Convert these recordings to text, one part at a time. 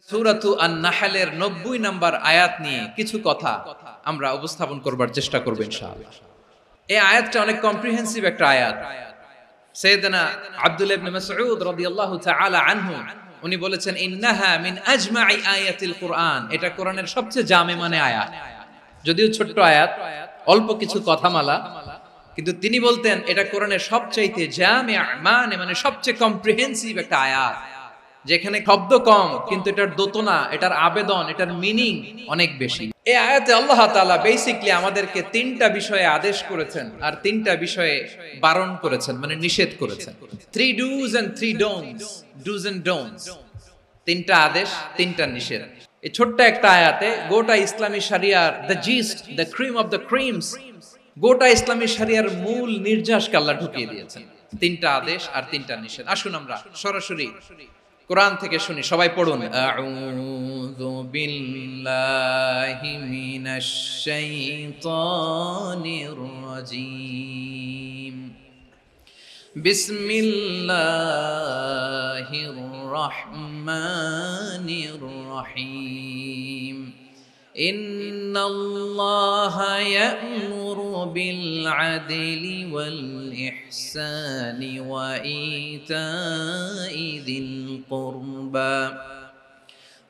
সূরাতু আন-নাহলের 90 নম্বর আয়াত নিয়ে কিছু কথা আমরা উপস্থাপন করবার চেষ্টা করব ইনশাআল্লাহ। এই আয়াতটা অনেক কম্প্রিহেন্সিভ একটা আয়াত। সাইয়েদনা আব্দুল্লাহ ইবনে মাসউদ রাদিয়াল্লাহু তাআলা আনহু উনি বলেছেন, ইন্নাহা মিন আজমাই আয়াতিল কুরআন, এটা কোরআনের সবচেয়ে জামে মানে আয়াত। যদিও ছোট্ট আয়াত, অল্প কিছু কথামালা, কিন্তু তিনি বলতেন এটা কোরআনের সবচাইতে জামিআ মানে সবচেয়ে কম্প্রিহেন্সিভ একটা আয়াত, যেখানে শব্দ কম কিন্তু এটার দোতনা, এটার আবেদন, এটার মিনিং অনেক বেশি। এই আয়াতে আল্লাহ তাআলা বেসিক্যালি আমাদেরকে তিনটা বিষয়ে আদেশ করেছেন আর তিনটা বিষয়ে বারণ করেছেন, মানে নিষেধ করেছেন। 3 do's and 3 don'ts, do's and don'ts, তিনটা আদেশ, তিনটা নিষেধ। এই ছোট্ট একটা আয়াতে গোটা ইসলামী শরিয়ার the gist, the cream of the creams, গোটা ইসলামী শরিয়ার মূল নির্যাসকে আল্লাহ ঢুকিয়ে দিয়েছেন। তিনটা আদেশ আর তিনটা নিষেধ। আসুন আমরা সরাসরি কোরআন থেকে শুনি, সবাই পড়ুন। আউযু বিল্লাহি মিনাশ শাইতানির রাজীম। বিসমিল্লাহির রহমানির রহিম। ইন্নাল্লাহা ইয়া'মুরু বিল আদলি ওয়াল ইহসানি ওয়া ইতা'i যিল কুরবা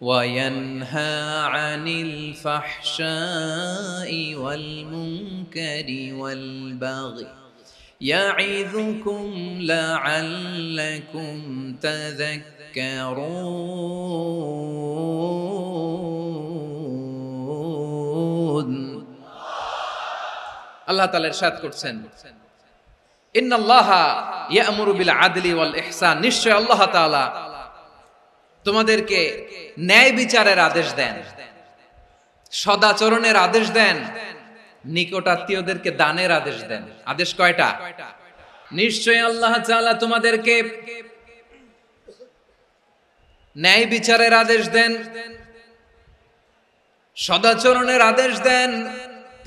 ওয়া ইয়ানহা আনিল ফাহশাই ওয়াল মুনকারি ওয়াল বাগি ইয়া'ইযুকুম লা'আল্লাকুম তাযাক্কারুন। আল্লাহ তাআলা ইরশাদ করছেন, ইন্নাল্লাহা ইয়া'মুরু বিল আদলি ওয়াল ইহসান, নিশ্চয় আল্লাহ তাআলা তোমাদেরকে ন্যায় বিচারের আদেশ দেন, সদাচরণের আদেশ দেন, নিকটাত্মীয়দেরকে দানের আদেশ দেন। আদেশ কয়টা? নিশ্চয় আল্লাহ তাআলা তোমাদেরকে ন্যায় বিচারের আদেশ দেন, সদাচরণের আদেশ দেন,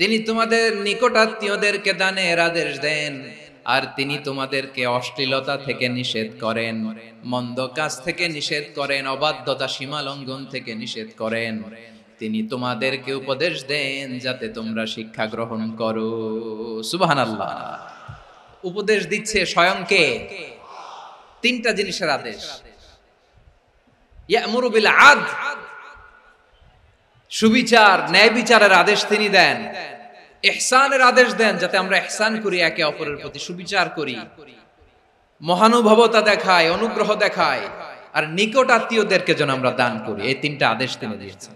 তিনি তোমাদের নিকটাত্মীয়দেরকে দানের আদেশ দেন, আর তিনি তোমাদেরকে অশ্লীলতা থেকে নিষেধ করেন, মন্দ কাজ থেকে নিষেধ করেন, অবাধ্যতা সীমা লঙ্ঘন থেকে নিষেধ করেন। তিনি তোমাদেরকে উপদেশ দেন যাতে তোমরা শিক্ষা গ্রহণ করো। সুবহানাল্লাহ। উপদেশ দিচ্ছে স্বয়ং কে? তিনটা জিনিসের আদেশ। ইয়া'মুরু বিল আদল, সুবিচার, ন্যায় বিচারের আদেশ তিনি দেন। ইহসানের আদেশ দেন, যাতে আমরা ইহসান করি, একে অপরের প্রতি সুবিচার করি, মহানুভবতা দেখায়, অনুগ্রহ দেখায়, আর নিকট আত্মীয়দেরকে যেন আমরা দান করি। এই তিনটা আদেশ তিনি দিয়েছেন।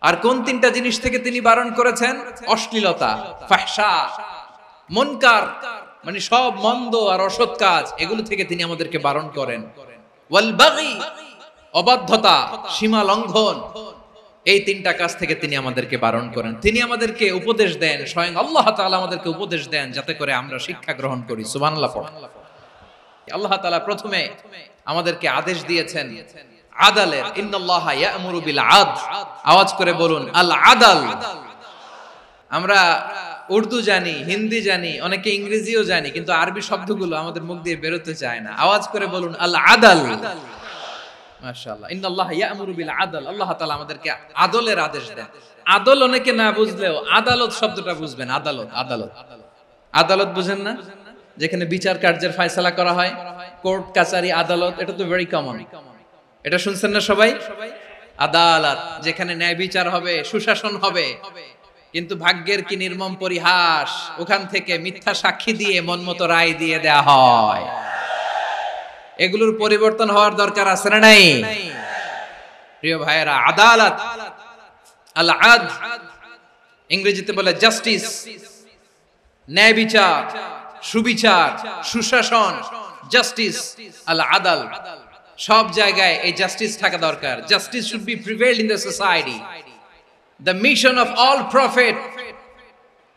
আর কোন তিনটা জিনিস থেকে তিনি বারণ করেছেন? অশ্লীলতা, ফাহশা, মুনকার, মানে সব মন্দ আর অসৎ কাজ, এগুলো থেকে তিনি আমাদেরকে বারণ করেন। ওয়াল বাগি, অবাধ্যতা, সীমা লঙ্ঘন, এই তিনটা কাজ থেকে তিনি আমাদেরকে বারণ করেন। তিনি আমাদেরকে উপদেশ দেন, স্বয়ং আল্লাহ তাআলা আমাদেরকে উপদেশ দেন যাতে করে আমরা শিক্ষা গ্রহণ করি। সুবহানাল্লাহ। আল্লাহ তাআলা প্রথমে আমাদেরকে আদেশ দিয়েছেন আদালের। ইন্নাল্লাহা ইয়া'মুরু বিল আদল, আওয়াজ করে বলুন আল আদল। আমরা উর্দু জানি, হিন্দি জানি, অনেকে ইংরেজিও জানি, কিন্তু আরবি শব্দগুলো আমাদের মুখ দিয়ে বেরোতে চায় না। আওয়াজ করে বলুন আল আদল। মাশাআল্লাহ। ইন্নাল্লাহা ইয়া'মুরু বিল আদল, আল্লাহ তাআলা আমাদেরকে আদলের আদেশ দেন। আদল অনেকে না বুঝলেও আদালত শব্দটা বুঝবেন। আদালত, আদালত, আদালত বুঝেন না? যেখানে বিচার কার্যের ফয়সালা করা হয়, কোর্ট কাচারি, আদালত, এটা তো ভেরি কমন। এটা শুনছেন না সবাই? আদালত, যেখানে ন্যায় বিচার হবে, সুশাসন হবে। কিন্তু ভাগ্যের কি নির্মম পরিহাস, ওখান থেকে মিথ্যা সাক্ষী দিয়ে মনমতো রায় দিয়ে দেয়া হয়। এগুলোর পরিবর্তন হওয়ার দরকার আছে না নাই? প্রিয় ভাইয়েরা, আদালত, আল আদল, ইংরেজিতে বলে জাস্টিস, ন্যায় বিচার, সুবিচার, সুশাসন, জাস্টিস, আল আদল, সব জায়গায় এই জাস্টিস থাকা দরকার। Justice should be prevailed in the society. The mission of all prophet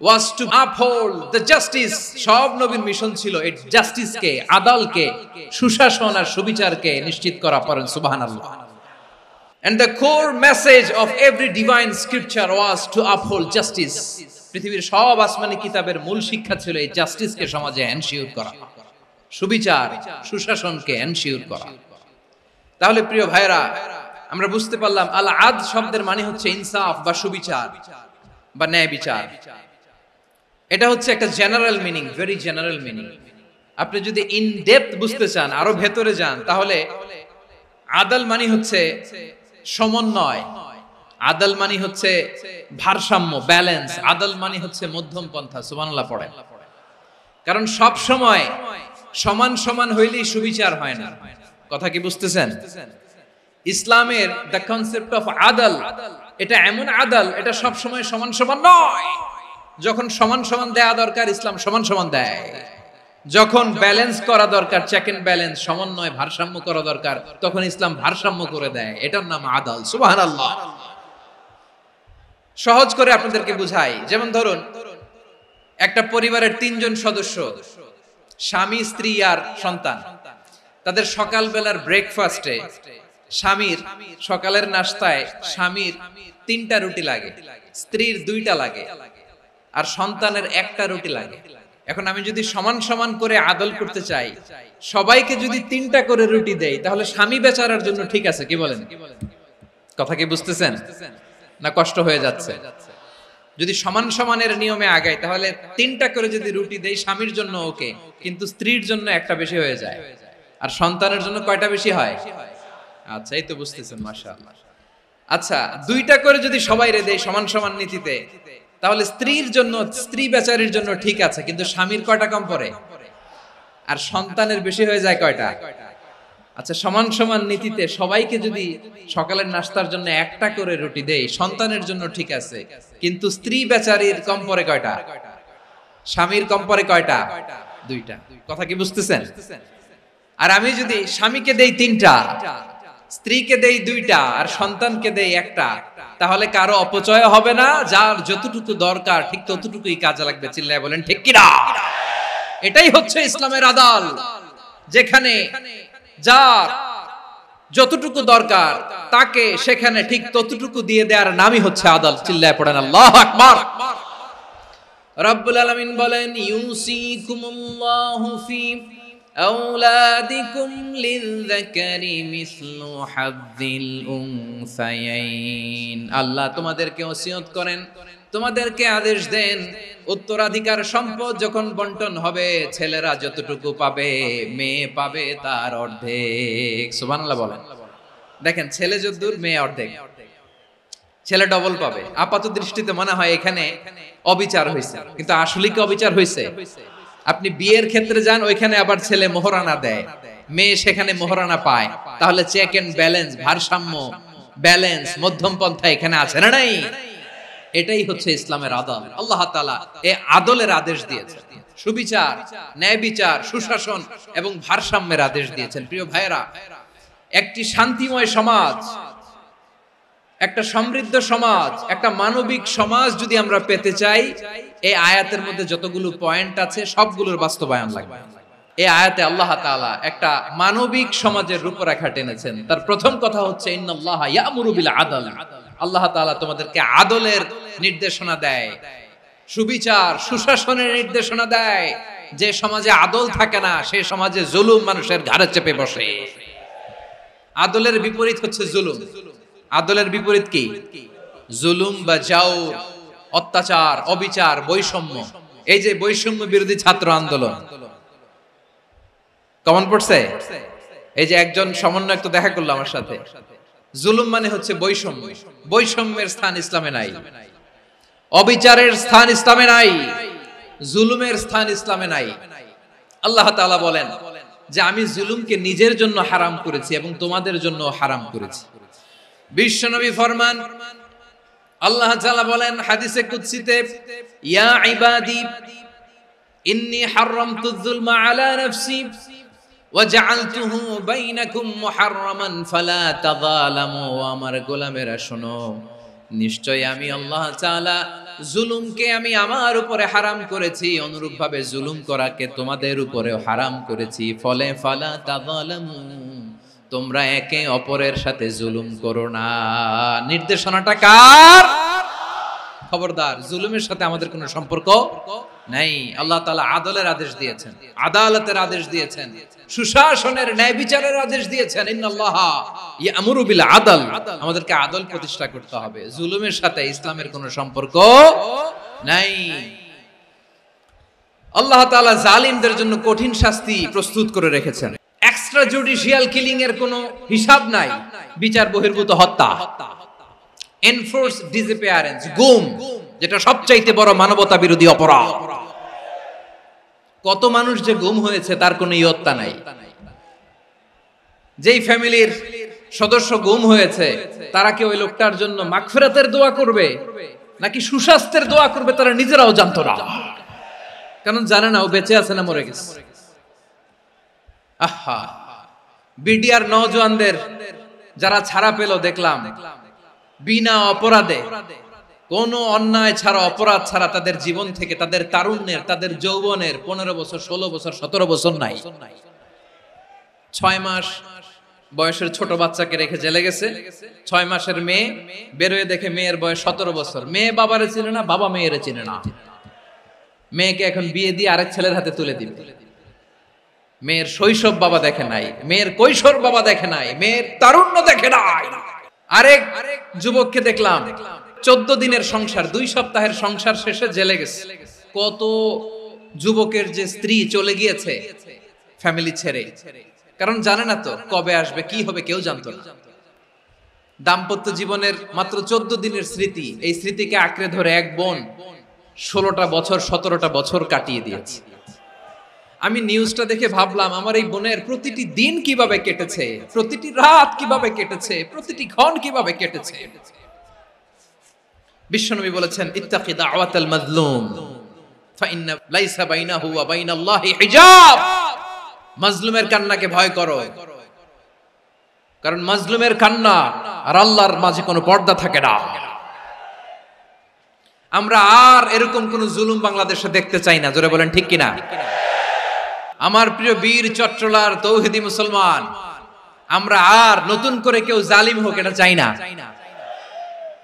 was to uphold the justice. সব নবীর মিশন ছিল এই জাস্টিসকে, আদালকে, সুশাসন আর সুবিচারকে নিশ্চিত করা। পড়েন সুবহানাল্লাহ। And the core message of every divine scripture was to uphold justice. পৃথিবীর সব আসমানি কিতাবের মূল শিক্ষা ছিল এই জাস্টিসকে সমাজে এনশিওর করা, সুবিচার, সুশাসনকে এনশিওর করা। তাহলে প্রিয় ভাইরা, আমরা বুঝতে পারলাম আল আদ শব্দের মানে হচ্ছে ইনসাফ বা সুবিচার বা ন্যায় বিচার। এটা হচ্ছে একটা general meaning, very general meaning. আপনি যদি ইন ডেপথ বুঝতে চান, আরো ভেতরে যান, তাহলে আদাল মানে হচ্ছে সমন্বয়, আদাল মানে হচ্ছে ভারসাম্য, ব্যালেন্স। আদাল মানে হচ্ছে মধ্যম পন্থা। সুবহানাল্লাহ পড়েন। কারণ সব সময় সমান সমান হইলেই সুবিচার হয় না। কথা কি বুঝতেছেন? ইসলামের দ্য কনসেপ্ট অফ আদাল, এটা এমন আদাল, এটা সব সময় সমান সমান নয়। যখন সমান সমান দেয়া দরকার, ইসলাম সমান সমান দেয়। যখন ব্যালেন্স করা দরকার, চেক এন্ড ব্যালেন্স, সমন্বয়, ভারসাম্য করা দরকার, তখন ইসলাম ভারসাম্য করে দেয়। এটার নাম আদাল। সুবহানাল্লাহ। সহজ করে আপনাদেরকে বুঝাই, যেমন ধরুন একটা পরিবারের 3 জন সদস্য, স্বামী, স্ত্রী আর সন্তান। তাদের সকালবেলার ব্রেকফাস্টে স্বামীর, সকালের নাস্তায় স্বামীর 3টা রুটি লাগে, স্ত্রীর 2টা লাগে, আর সন্তানের 1টা রুটি লাগে। এখন আমি যদি সমান সমান করে আদল করতে চাই, সবাইকে যদি 3টা করে রুটি দেই, তাহলে স্বামী বেচারার জন্য ঠিক আছে, কি বলেন? কথা কি বুঝতেছেন না কষ্ট হয়ে যাচ্ছে? যদি সমান সমানের নিয়মে আগাই, তাহলে 3টা করে যদি রুটি দেই, স্বামীর জন্য ওকে, কিন্তু স্ত্রীর জন্য 1টা বেশি হয়ে যায়। আর সন্তানের জন্য কয়টা বেশি হয়? আচ্ছা, এই তো বুঝতেছেন, মাশাআল্লাহ। আচ্ছা, 2টা করে যদি সবাই রে দেই সমান সমান নীতিতে, তাহলে স্ত্রীর জন্য, স্ত্রী বেচারির জন্য ঠিক আছে, কিন্তু স্বামীর কয়টা কম পড়ে? আর সন্তানের বেশি হয়ে যায় কয়টা? আচ্ছা, সমান সমান নীতিতে সবাইকে যদি সকালের নাস্তার জন্য 1টা করে রুটি দেই, সন্তানের জন্য ঠিক আছে, কিন্তু স্ত্রী বেচারির কম পড়ে কয়টা? স্বামীর কম পড়ে কয়টা? 2টা। কথা কি বুঝতেছেন? আর আমি যদি স্বামীকে দেই 3টা, স্ত্রীকে দেই 2টা, আর সন্তানকে দেই 1টা, তাহলে কারো অপচয় হবে না। যার যতটুকু দরকার ঠিক ততটুকুই কাজে লাগবে। চিল্লায় বলেন ঠিক কি না? এটাই হচ্ছে ইসলামের আদাল, যেখানে যার যতটুকু দরকার তাকে সেখানে ঠিক ততটুকু দিয়ে দেওয়ার নামই হচ্ছে আদাল। চিল্লায় পড়েন আল্লাহু আকবার। রব্বুল আলামিন বলেন, ইউসিকুমুল্লাহু ফি আওলাদিকুম লিযযাকারি মিসলু হাযযিল উনসায়াইন। আল্লাহ তোমাদেরকে ওসিয়ত করেন, তোমাদেরকে আদেশ দেন, উত্তরাধিকার সম্পদ যখন বন্টন হবে, ছেলেরা যতটুকু পাবে, মেয়ে পাবে তার অর্ধেক। সুবহানাল্লাহ বলেন। দেখেন, ছেলে যতদূর, মেয়ে অর্ধেক, ছেলে ডবল পাবে। আপাত দৃষ্টিতে মনে হয় এখানে অবিচার হয়েছে, কিন্তু আসলে কি অবিচার হয়েছে? আপনি বিয়ের ক্ষেত্রে যান, ওইখানে আবার ছেলে মোহরানা দেয়, মেয়ে সেখানে মোহরানা পায়। তাহলে চেক এন্ড ব্যালেন্স, ভারসাম্য, ব্যালেন্স, মধ্যম পন্থা এখানে আছে না নাই? এটাই হচ্ছে ইসলামের আদল। আল্লাহ তাআলা এই আদলের আদেশ দিয়েছেন, সুবিচার, ন্যায় বিচার, সুশাসন এবং ভারসাম্যের আদেশ দিয়েছেন। প্রিয় ভাইয়েরা, একটি শান্তিময় সমাজ, একটা সমৃদ্ধ সমাজ, একটা মানবিক সমাজ যদি আমরা পেতে চাই, এই আয়াতের মধ্যে যতগুলো পয়েন্ট আছে সবগুলোর বাস্তবায়ন লাগবে। এই আয়াতে আল্লাহ তাআলা একটা মানবিক সমাজের রূপরেখা টেনেছেন। তার প্রথম কথা হচ্ছে ইন্নাল্লাহা ইয়ামুরু বিল আদল। আল্লাহ তাআলা তোমাদেরকে আদলের নির্দেশনা দেয়, সুবিচার, সুশাসনের নির্দেশনা দেয়। যে সমাজে আদল থাকে না, সেই সমাজে জুলুম মানুষের ঘাড়ে চেপে বসে। আদলের বিপরীত হচ্ছে জুলুম। আদলের বিপরীত কি? জুলুম বা জাওর, অত্যাচার, অবিচার, বৈষম্য। এই যে বৈষম্য বিরোধী ছাত্র আন্দোলন কমন পড়ছে? এই যে একজন সমন্বয়ক তো দেখা করলো আমার সাথে। জুলুম মানে হচ্ছে বৈষম্য। বৈষম্যের স্থান ইসলামে নাই, অবিচারের স্থান ইসলামে নাই, জুলুমের স্থান ইসলামে নাই। আল্লাহ তাআলা বলেন যে আমি জুলুমকে নিজের জন্য হারাম করেছি এবং তোমাদের জন্য হারাম করেছি। বিশ্বনবী ফরমান, আল্লাহ তাআলা বলেন হাদিসে কুদসিতে, ইয়া ইবাদি ইন্নী হারামতুয যুলমা আলা নাফসি ওয়া জাআলতুহু বাইনাকুম মুহাররামান ফালা তাযালামু। আমার গোলামেরা শোনো, নিশ্চয় আমি আল্লাহ তাআলা জুলুমকে আমি আমার উপরে হারাম করেছি, অনুরূপভাবে জুলুম করাকে তোমাদের উপরেও হারাম করেছি। ফলে ফালা তাযালামু, তোমরা একে অপরের সাথে জুলুম করো না। নির্দেশনাটা কার? খবরদার, জুলুমের সাথে আমাদের কোনো সম্পর্ক নাই। আল্লাহ তাআলা আদলের আদেশ দিয়েছেন, আদালতের আদেশ দিয়েছেন, সুশাসনের ন্যায় বিচারের আদেশ দিয়েছেন। ইন্নাল্লাহা ইয়ামুরু বিল আদল, আমাদেরকে আদল প্রতিষ্ঠা করতে হবে। জুলুমের সাথে ইসলামের কোনো সম্পর্ক নাই। আল্লাহ তাআলা জালিমদের জন্য কঠিন শাস্তি প্রস্তুত করে রেখেছেন। এক্সট্রা জুডিশিয়াল কিলিং এর কোনো হিসাব নাই। বিচার বহির্ভূত হত্যা, এনফোর্স ডিসঅ্যাপিয়ারেন্স, গুম, যেটা সবচাইতে বড় মানবতা বিরোধী অপরাধ। কত মানুষ যে গুম হয়েছে তার কোনো ইয়ত্তা নাই। যেই ফ্যামিলির সদস্য গুম হয়েছে তারা কি ওই লোকটার জন্য মাগফিরাতের দোয়া করবে নাকি সুস্বাস্থ্যের দোয়া করবে তারা নিজেরাও জানতো না, কারণ জানে না ও বেঁচে আছে না মরে গেছে। আহা, বিডিআর নওজওয়ানদের যারা ছাড়া পেল দেখলাম, বিনা অপরাধে, কোনো অন্যায় ছাড়া, অপরাধ ছাড়া তাদের জীবন থেকে, তাদের তারুণ্যের, তাদের যৌবনের 15 বছর, 16 বছর, 17 বছর নাই। 6 মাস বয়সের ছোট বাচ্চাকে রেখে জেলে গেছে। 6 মাসের মেয়ে বেরোয় দেখে মেয়ের বয়স 17 বছর। মেয়ে বাবারে চিনে না, বাবা মেয়েরে চিনে না। মেয়েকে এখন বিয়ে দিয়ে আরেক ছেলের হাতে তুলে দিবে। মেয়ের শৈশব বাবা দেখে নাই, মেয়ের কৈশোর বাবা দেখে নাই, মেয়ের তারুণ্য দেখে নাই। আরেক যুবককে দেখলাম 14 দিনের সংসার, 2 সপ্তাহের সংসার শেষে জেলে গেছে। কত যুবকের যে স্ত্রী চলে গিয়েছে ফ্যামিলি ছেড়ে, কারণ জানে না তো কবে আসবে, কি হবে, কেউ জানতো না। দাম্পত্য জীবনের মাত্র 14 দিনের স্মৃতি, এই স্মৃতিকে আঁকড়ে ধরে এক বোন 16টা বছর, 17টা বছর কাটিয়ে দিয়েছে। আমি নিউজটা দেখে ভাবলাম, আমার এই বোনের প্রতিটি দিন কিভাবে কেটেছে, প্রতিটি রাত কিভাবে কেটেছে, প্রতিটি ক্ষণ কিভাবে কেটেছে। বিশ্বনবী বলেছেন, ইত্তাকি দাওয়াতাল মাজলুম ফাইন্না লাইসা বাইনাহু ওয়া বাইনাল্লাহি হিজাব। মাজলুমের কান্নাকে ভয় করো, কারণ মাজলুমের কান্না আর আল্লাহর মাঝে কোনো পর্দা থাকে না। আমরা আর এরকম কোন জুলুম বাংলাদেশে দেখতে চাই না। জোরে বলেন ঠিক কিনা? আমার প্রিয় বীর চট্টলার তৌহিদি মুসলমান, আমরা আর নতুন করে কেউ জালিম হোক এটা চাই না।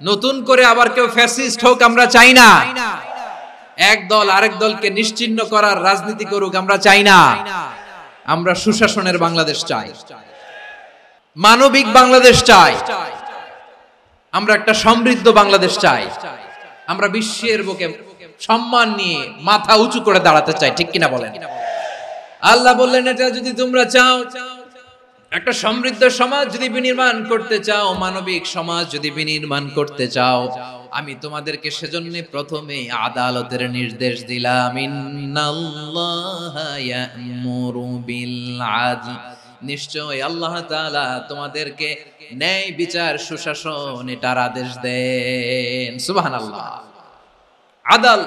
নতুন করে আবার কেউ ফ্যাসিস্ট হোক আমরা চাই না। এক দল আরেক দলকে নিশ্চিহ্ন করার রাজনীতি করুক আমরা চাই না। আমরা সুশাসনের বাংলাদেশ চাই, মানবিক বাংলাদেশ চাই, আমরা একটা সমৃদ্ধ বাংলাদেশ চাই। আমরা বিশ্বের বুকে সম্মান নিয়ে মাথা উঁচু করে দাঁড়াতে চাই, ঠিক কিনা বলেন? আল্লাহ বললেন, এটা যদি তোমরা চাও, একটা সমৃদ্ধ সমাজ যদি বিনির্মাণ করতে চাও, মানবিক সমাজ যদি বিনির্মাণ করতে চাও, আমি তোমাদেরকে সেজন্য প্রথমে আদালতের নির্দেশ দিলাম। ইন্নাল্লাহা ইয়া'মুরু বিল আদল, নিশ্চয় আল্লাহ তাআলা তোমাদেরকে ন্যায় বিচার, সুশাসন এটার আদেশ দেন। সুবহানাল্লাহ। আদাল,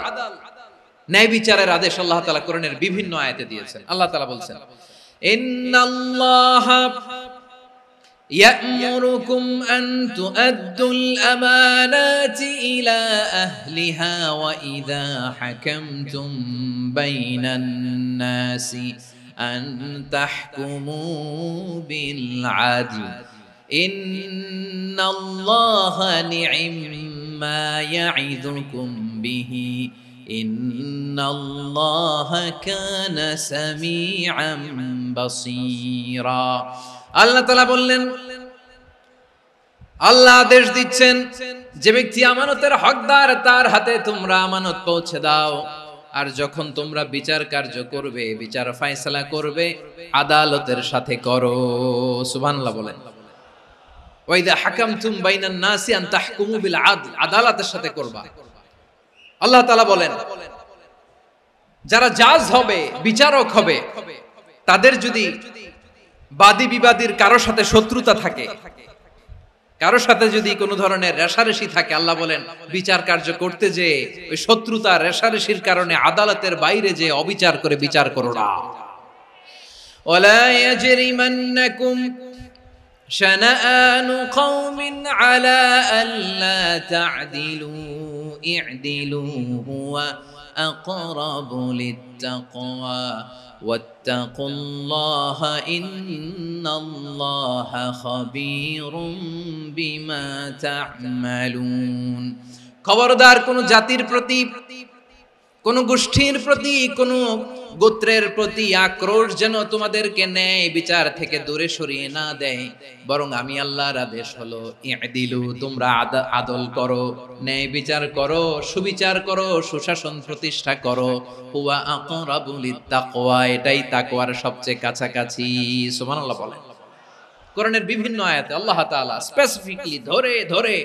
ন্যায় বিচারের আদেশ আল্লাহ তাআলা কোরআনের বিভিন্ন আয়াতে দিয়েছেন। আল্লাহ তাআলা বলছেন, ইন্নাল্লাহা ইয়া'মুরুকুম আন তুআদ্দুল আমানাতি ইলা আহলিহা ওয়া ইযা হাকামতুম বাইনান নাসি আন তাহকুমু বিল আদল ইন্নাল্লাহা নি'ম্মা ইয়া'iযুকুম বিহি ইন্নাল্লাহা কানা সামিআম বাসীরা। আল্লাহ তাআলা বললেন, আল্লাহ আদেশ দিচ্ছেন, যে ব্যক্তি আমানতের হকদার তার হাতে তোমরা আমানত পৌঁছে দাও। আর যখন তোমরা বিচার কার্য করবে, বিচার ফয়সালা করবে, আদালতের সাথে করো। সুবহানাল্লাহ বলেন। ওয়া ইযা হাকামতুম বাইনান নাসি আন তাহকুমু বিল আদল, আদালতের সাথে করবা। আল্লাহ তাআলা বলেন, যারা জাজ হবে, বিচারক হবে, তাদের যদি বাদী বিবাদীর কারো সাথে শত্রুতা থাকে, কারো সাথে যদি কোনো ধরনের রেষারেষি থাকে, আল্লাহ বলেন বিচার কার্য করতে যে ওই শত্রুতা রেষারেষির কারণে আদালতের বাইরে যে অবিচার করে বিচার করো না। ওয়ালা ইয়াজরিমান্নাকুম শানাআনু কওমিন আলা আল্লা তা'দিলু i'dilu হুয়া আকরাবু লিত্তাকওয়া ওয়াত্তাকুল্লাহা ইন্নাল্লাহা খাবীরুম বিমা তা'মালুন। খবরদার কোন জাতির প্রতি, কোন গোষ্ঠীর প্রতি, কোন গোত্রের প্রতি আক্রোশ যেন তোমাদেরকে ন্যায় বিচার থেকে দূরে সরিয়ে না দেয়। বরং আমি আল্লাহর আদেশ হলো ইদিলু, তোমরা আদল করো, ন্যায় বিচার করো, সুবিচার করো, সুশাসন প্রতিষ্ঠা করো। হুয়া আকরাবু লিত্তাকওয়া, এটাই তাকওয়ার সবচেয়ে কাছাকাছি। সুবহানাল্লাহ বলেন। কোরআনের বিভিন্ন আয়াতে আল্লাহ তাআলা স্পেসিফিকলি ধরে ধরে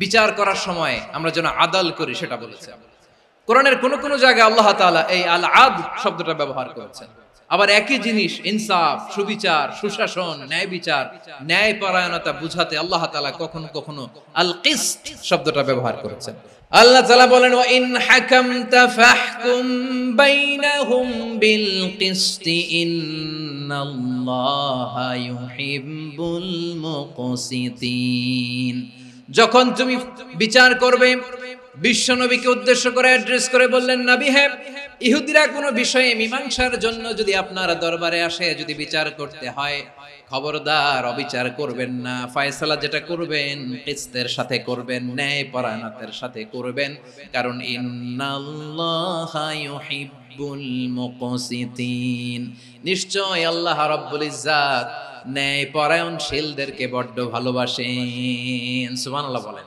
বিচার করার সময় আমরা যেন আদল করি সেটা বলেছেন। কোরআনের কোন কোন জায়গায় আল্লাহ তাআলা এই আল আদল শব্দটা ব্যবহার করেছেন। আবার একই জিনিস ইনসাফ, সুবিচার, সুশাসন, ন্যায় বিচার, ন্যায় পরায়ণতা বুঝাতে আল্লাহ তাআলা কখনো কখনো আল কিসত শব্দটা ব্যবহার করেছেন। আল্লাহ তাআলা বলেন ওয়া ইন হাকামতা ফাহকুম বাইনাহুম বিল কিসতি ইন্নাল্লাহা ইউহিব্বুল মুকসিতিন। যখন তুমি বিচার করবে, বিশ্বনবীকে উদ্দেশ্য করে অ্যাড্রেস করে বললেন, নবী হে, ইহুদিরা কোনো বিষয়ে মীমাংসার জন্য যদি আপনার দরবারে আসে, যদি বিচার করতে হয়, খবরদার অবিচার করবেন না। ফয়সালা যেটা করবেন কিসতের সাথে করবেন, ন্যায় পরায়ণতার সাথে করবেন, কারণ ইন্নাল্লাহা ইউহিব্বুল মুকসিতিন, নিশ্চয় আল্লাহ রাব্বুল ইজ্জাত ন্যায় পরায়ণশীলদেরকে বড্ড ভালোবাসেন। সুবহানাল্লাহ বলেন।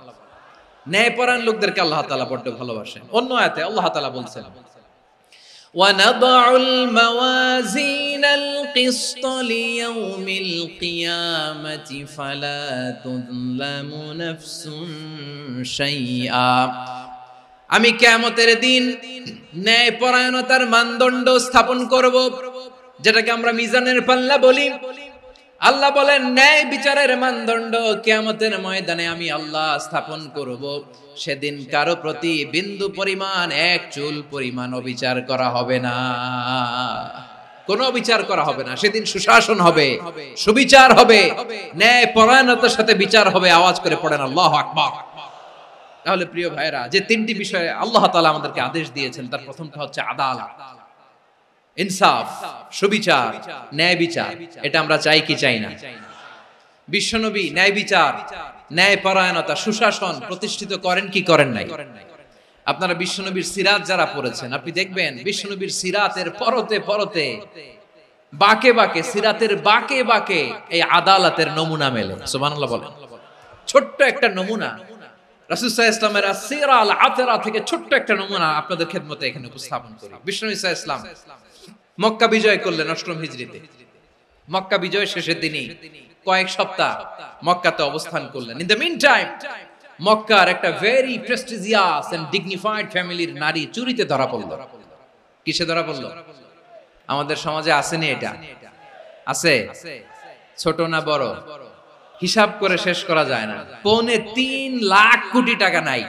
ন্যায় পরায়ণ লোকদেরকে আল্লাহ তাআলা বড্ড ভালোবাসেন। অন্য আয়াতে আল্লাহ তাআলা বলছেন وَنَضَعُ الْمَوَازِينَ الْقِسْطَ لِيَوْمِ الْقِيَامَةِ فَلَا تُظْلَمُ نَفْسٌ شَيْئًا। আমি কিয়ামতের দিন ন্যায় পরায়ণতার মানদণ্ড স্থাপন করব, যেটাকে আমরা মিজানের পাল্লা বলি। আল্লাহ বলেন ন্যায় বিচারের মানদণ্ড কিয়ামতের ময়দানে আমি আল্লাহ স্থাপন করব। সেদিন কারো প্রতি বিন্দু পরিমাণ, এক চুল পরিমাণ অবিচার করা হবে না, কোনো বিচার করা হবে না। সেদিন সুশাসন হবে, সুবিচার হবে, ন্যায় পরায়ণতার সাথে বিচার হবে। আওয়াজ করে পড়েন আল্লাহু আকবার। তাহলে প্রিয় ভাইরা, যে তিনটি বিষয়ে আল্লাহ তাআলা আমাদেরকে আদেশ দিয়েছেন, তার প্রথমটা হচ্ছে আদালত, ইনসাফ, সুবিচার, ন্যায় বিচার। এটা আমরা চাই কি চাই না? বিশ্বনবী ন্যায় বিচার, ন্যায় পরায়ণতা, সুশাসন প্রতিষ্ঠিত করেন কি করেন নাই? আপনারা বিশ্বনবীর সিরাত যারা পড়েছেন, আপনি দেখবেন বিশ্বনবীর সিরাতের পরতে পরতে, বাকে বাকে, সিরাতের বাকে বাকে এই আদালতের নমুনা মেলে। সুবহানাল্লাহ বলেন। ছোট্ট একটা নমুনা রাসূল সাল্লাল্লাহু আলাইহি ওয়াসাল্লামের আসসিরা আল আতরা থেকে ছোট্ট একটা নমুনা আপনাদের খেদমতে এখানে উপস্থাপন করি। বিশ্বনবী সাল্লাল্লাহু আলাইহি ওয়াসাল্লাম মক্কা বিজয় করলেন ৮ম হিজরিতে। মক্কা বিজয় শেষের দিনই কয়েক সপ্তাহ মক্কাতে অবস্থান করলেন। ইন দ্য মিন টাইম মক্কার একটা ভেরি প্রেস্টিজিয়াস এন্ড ডিগনিফাইড ফ্যামিলির নারী চুরিতে ধরা পড়ল। কিসে ধরা পড়ল? আমাদের সমাজে আসেনি এটা? আছে? ছোট না বড়? হিসাব করে শেষ করা যায় না। ৩.৫ লাখ কোটি টাকা নাই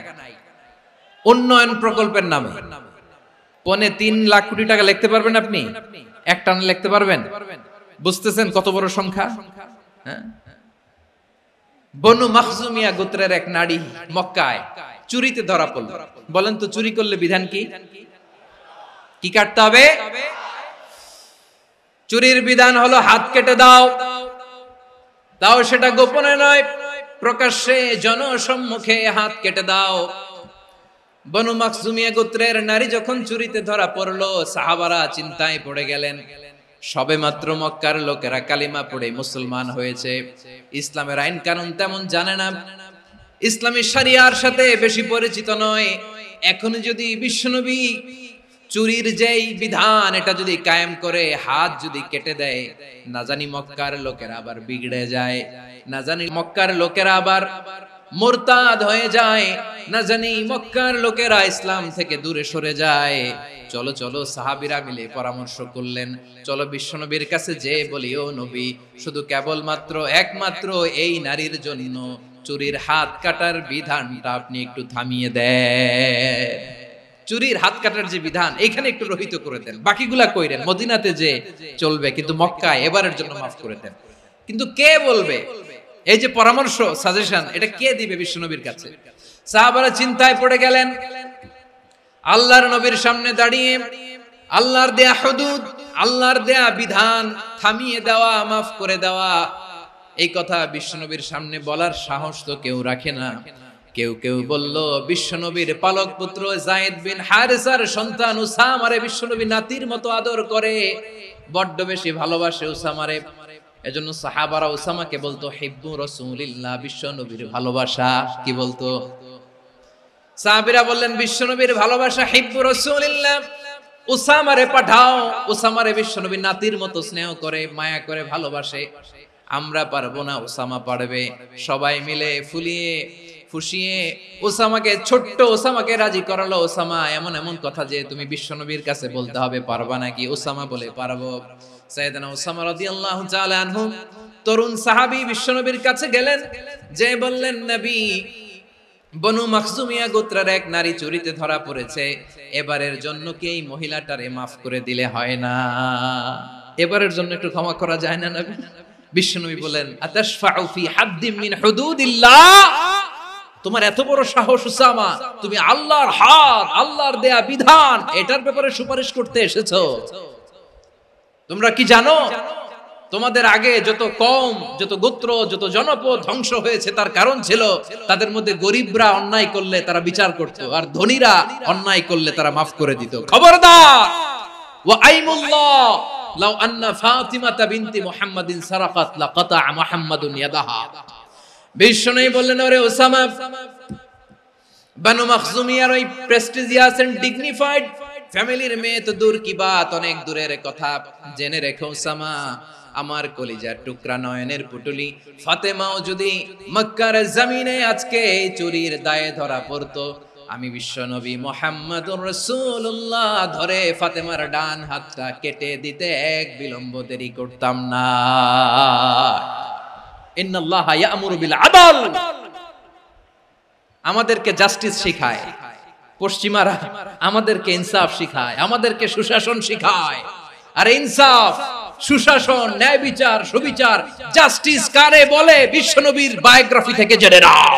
উন্নয়ন প্রকল্পের নামে। ৩.৫ লাখ কোটি টাকা লিখতে পারবেন আপনি? একটানা লিখতে পারবেন? বুঝতেছেন কত বড় সংখ্যা? বনু মাখজুমিয়া গোত্রের এক নারী মক্কায় চুরিতে ধরা পড়ল। বলেন তো চুরি করলে বিধান কি? কি কাটতে হবে? চুরির বিধান হলো হাত কেটে দাও। তাও সেটা গোপনে নয়, প্রকাশ্যে জনসম্মুখে হাত কেটে দাও। বনু মাখজুমিয়া গোত্রের নারী যখন চুরিতে ধরা পড়লো, সাহাবারা চিন্তায় পড়ে গেলেন। সবেমাত্র মক্কার লোকেরা কালিমা পড়ে মুসলমান হয়েছে, ইসলামের আইন কানুন তেমন জানে না, ইসলামী শরিয়ার সাথে বেশি পরিচিত নয়। এখন যদি বিশ্বনবী চুরির যেই বিধান এটা যদি কায়েম করে হাত যদি কেটে দেয়, না জানি মক্কার লোকেরা আবার বিগড়ে যায়, না জানি মক্কার লোকেরা আবার মুরতাদ হয়ে যায়, না জানি মক্কার লোকেরা ইসলাম থেকে দূরে সরে যায়। চলো চলো সাহাবীরা মিলে পরামর্শ করলেন, চলো বিশ্বনবীর কাছে যে বলি, ও নবী, শুধু কেবলমাত্র একমাত্র এই নারীর জন্য চুরির হাত কাটার বিধানটা আপনি একটু থামিয়ে দেন। চুরির হাত কাটার যে বিধান এখানে একটু রহিত করে দেন, বাকিগুলা কইরেন মদিনাতে যে চলবে, কিন্তু মক্কায় এবারের জন্য মাফ করে দেন। কিন্তু কে বলবে? এই যে পরামর্শ, সাজেশন, এটা কে দিবে বিশ্বনবীর কাছে? সাহাবারা চিন্তায় পড়ে গেলেন। আল্লাহর নবীর সামনে দাঁড়িয়ে আল্লাহর দেয়া হুদুদ, আল্লাহর দেয়া বিধান থামিয়ে দেওয়া, মাফ করে দেওয়া, এই কথা বিশ্বনবীর সামনে বলার সাহস তো কেউ রাখে না। কেউ কেউ বলল বিশ্বনবীর পালক পুত্র যায়েদ বিন হারেসার সন্তান উসামারে বিশ্বনবী নাতির মতো আদর করে, বড্ড বেশি ভালোবাসে উসামারে। এজন্য সাহাবারা উসামাকে বলতো হিব্বু রাসূলিল্লাহ, বিশ্বনবীর ভালোবাসা। কি বলতো? সাহাবীরা বললেন বিশ্বনবীর ভালোবাসা হিব্বু রাসূলিল্লাহ, উসামারে পাঠাও। উসামারে বিশ্বনবী নাতির মতো স্নেহ করে, মায়া করে, ভালোবাসে। আমরা পারবো না, উসামা পারবে। সবাই মিলে ফুলিয়ে ফুসিয়ে ওসামাকে, ছোট্ট ওসামাকে রাজি করালো। ওসামা এমন এমন কথা যে তুমি বিশ্বনবীর কাছে বলতে হবে, পারবা নাকি? ওসামা বলে পারবো। সাইয়েদনা ওসামা রাদিয়াল্লাহু তাআলা আনহু তরুণ সাহাবী বিশ্বনবীর কাছে গেলেন, যে বললেন নবী, বনু মাখজুমিয়া গোত্রের এক নারী চুরিতে ধরা পড়েছে, এবারের জন্য কি এই মহিলাটারে মাফ করে দিলে হয় না? এবারের জন্য একটু ক্ষমা করা যায় না নবী? বিশ্বনবী বলেন আতাশফাউ ফি হাদ্দিম মিন হুদুদিল্লাহ, তোমার এত বড় সাহস উসামা, তুমি আল্লাহর হাদ, আল্লাহর দেয়া বিধান, এটার ব্যাপারে সুপারিশ করতে এসেছো? তোমরা কি জানো তোমাদের আগে যত কওম, যত গোত্র, যত জনপদ ধ্বংস হয়েছে তার কারণ ছিল তাদের মধ্যে গরিবরা অন্যায় করলে তারা বিচার করত, আর ধনীরা অন্যায় করলে তারা মাফ করে দিত। খবরদার, ওয়া আইমুল্লাহ লাউ আন্না ফাতিমাতা বিনতি মুহাম্মাদিন সারাকাত লাকাতা মুহাম্মাদুন ইয়াদাহা। বিশ্বনবী বললেন, ওরে ওসামা, বানু মাখজুমিয়ার ওই প্রেস্টিজিয়াস এন্ড ডিগনিফাইড ফ্যামিলির মেয়ে তো দূর কি বাত, অনেক দূরের কথা। জেনে রেখো ওসামা, আমার কলিজার টুকরা, নয়নের পুটুলি ফাতেমাও যদি মক্কার জমিনে আজকে চুরির দায়ে ধরা পড়তো, আমি বিশ্বনবী মুহাম্মদুর রাসূলুল্লাহ ধরে ফাতেমার ডান হাতটা কেটে দিতে এক বিলম্ব দেরি করতাম না। ইন্নাল্লাহা ইয়া'মুরু বিল আদল, আমাদেরকে জাস্টিস শিখায়। পশ্চিমারা আমাদেরকে ইনসাফ শিখায়, আমাদেরকে সুশাসন শিখায়। আর ইনসাফ, সুশাসন, ন্যায় বিচার, সুবিচার, জাস্টিস কারে বলে বিশ্বনবীর বায়োগ্রাফি থেকে জেনে নাও।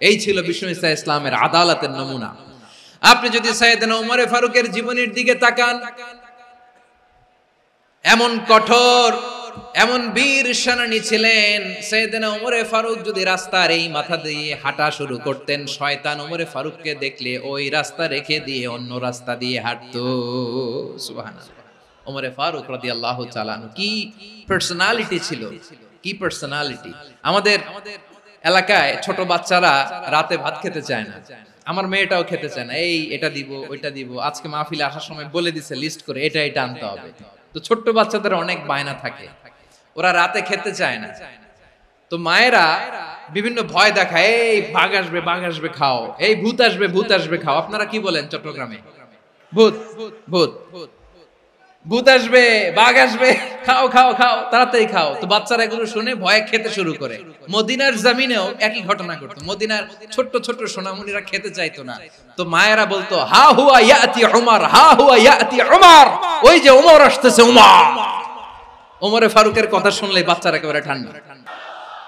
এই ছিল বিশ্বনবী সাল্লাল্লাহু আলাইহি ইসলামের আদালতের নমুনা। আপনি যদি সাইয়েদনা ওমর ফারুকের জীবনের দিকে তাকান, এমন কঠোর, এমন বীর সেনানী ছিলেন। সাইয়েদনা ওমর ফারুক যদি রাস্তার এই মাথা দিয়ে হাঁটা শুরু করতেন, শয়তান ওমর ফারুককে দেখলে ওই রাস্তা রেখে দিয়ে অন্য রাস্তা দিয়ে হাঁটতো। সুবহানাল্লাহ। ওমর ফারুক রাদিয়াল্লাহু তাআলা আনহু কি পার্সোনালিটি ছিল, কি পার্সোনালিটি! আমাদের এলাকায় ছোট বাচ্চারা রাতে ভাত খেতে চায় না, আমার মেয়েটাও খেতে চায় না। এই এটা দিব, ওইটা দিব, আজকে মাহফিলে আসার সময় বলে দিছে লিস্ট করে এটা এটা আনতে হবে। তো ছোট্ট বাচ্চাদের অনেক বায়না থাকে, ওরা রাতে খেতে চায় না। তো মায়েরা বিভিন্ন ভয় দেখায়, এই বাঘ আসবে, বাঘ আসবে খাও, এই ভূত আসবে, ভূত আসবে খাও। আপনারা কি বলেন চট্টগ্রামে? ভূত, ভূত, ভূত আসবে, বাঘ আসবে, খাও খাও খাও, তাড়াতাড়ি খাও। তো বাচ্চারা এগুলো শুনে ভয়ে খেতে শুরু করে। মদিনার জমিনেও একই ঘটনা ঘটতো। মদিনার ছোট্ট ছোট্ট সোনামণিরা খেতে চাইতো না, তো মায়েরা বলতো হা হুয়া ইয়াতি উমর, হা হুয়া ইয়াতি উমর, ওই যে ওমর আসতেছে, ওমর। ওমরে ফারুকের কথা শুনলে বাচ্চারা একেবারে ঠান্ডা।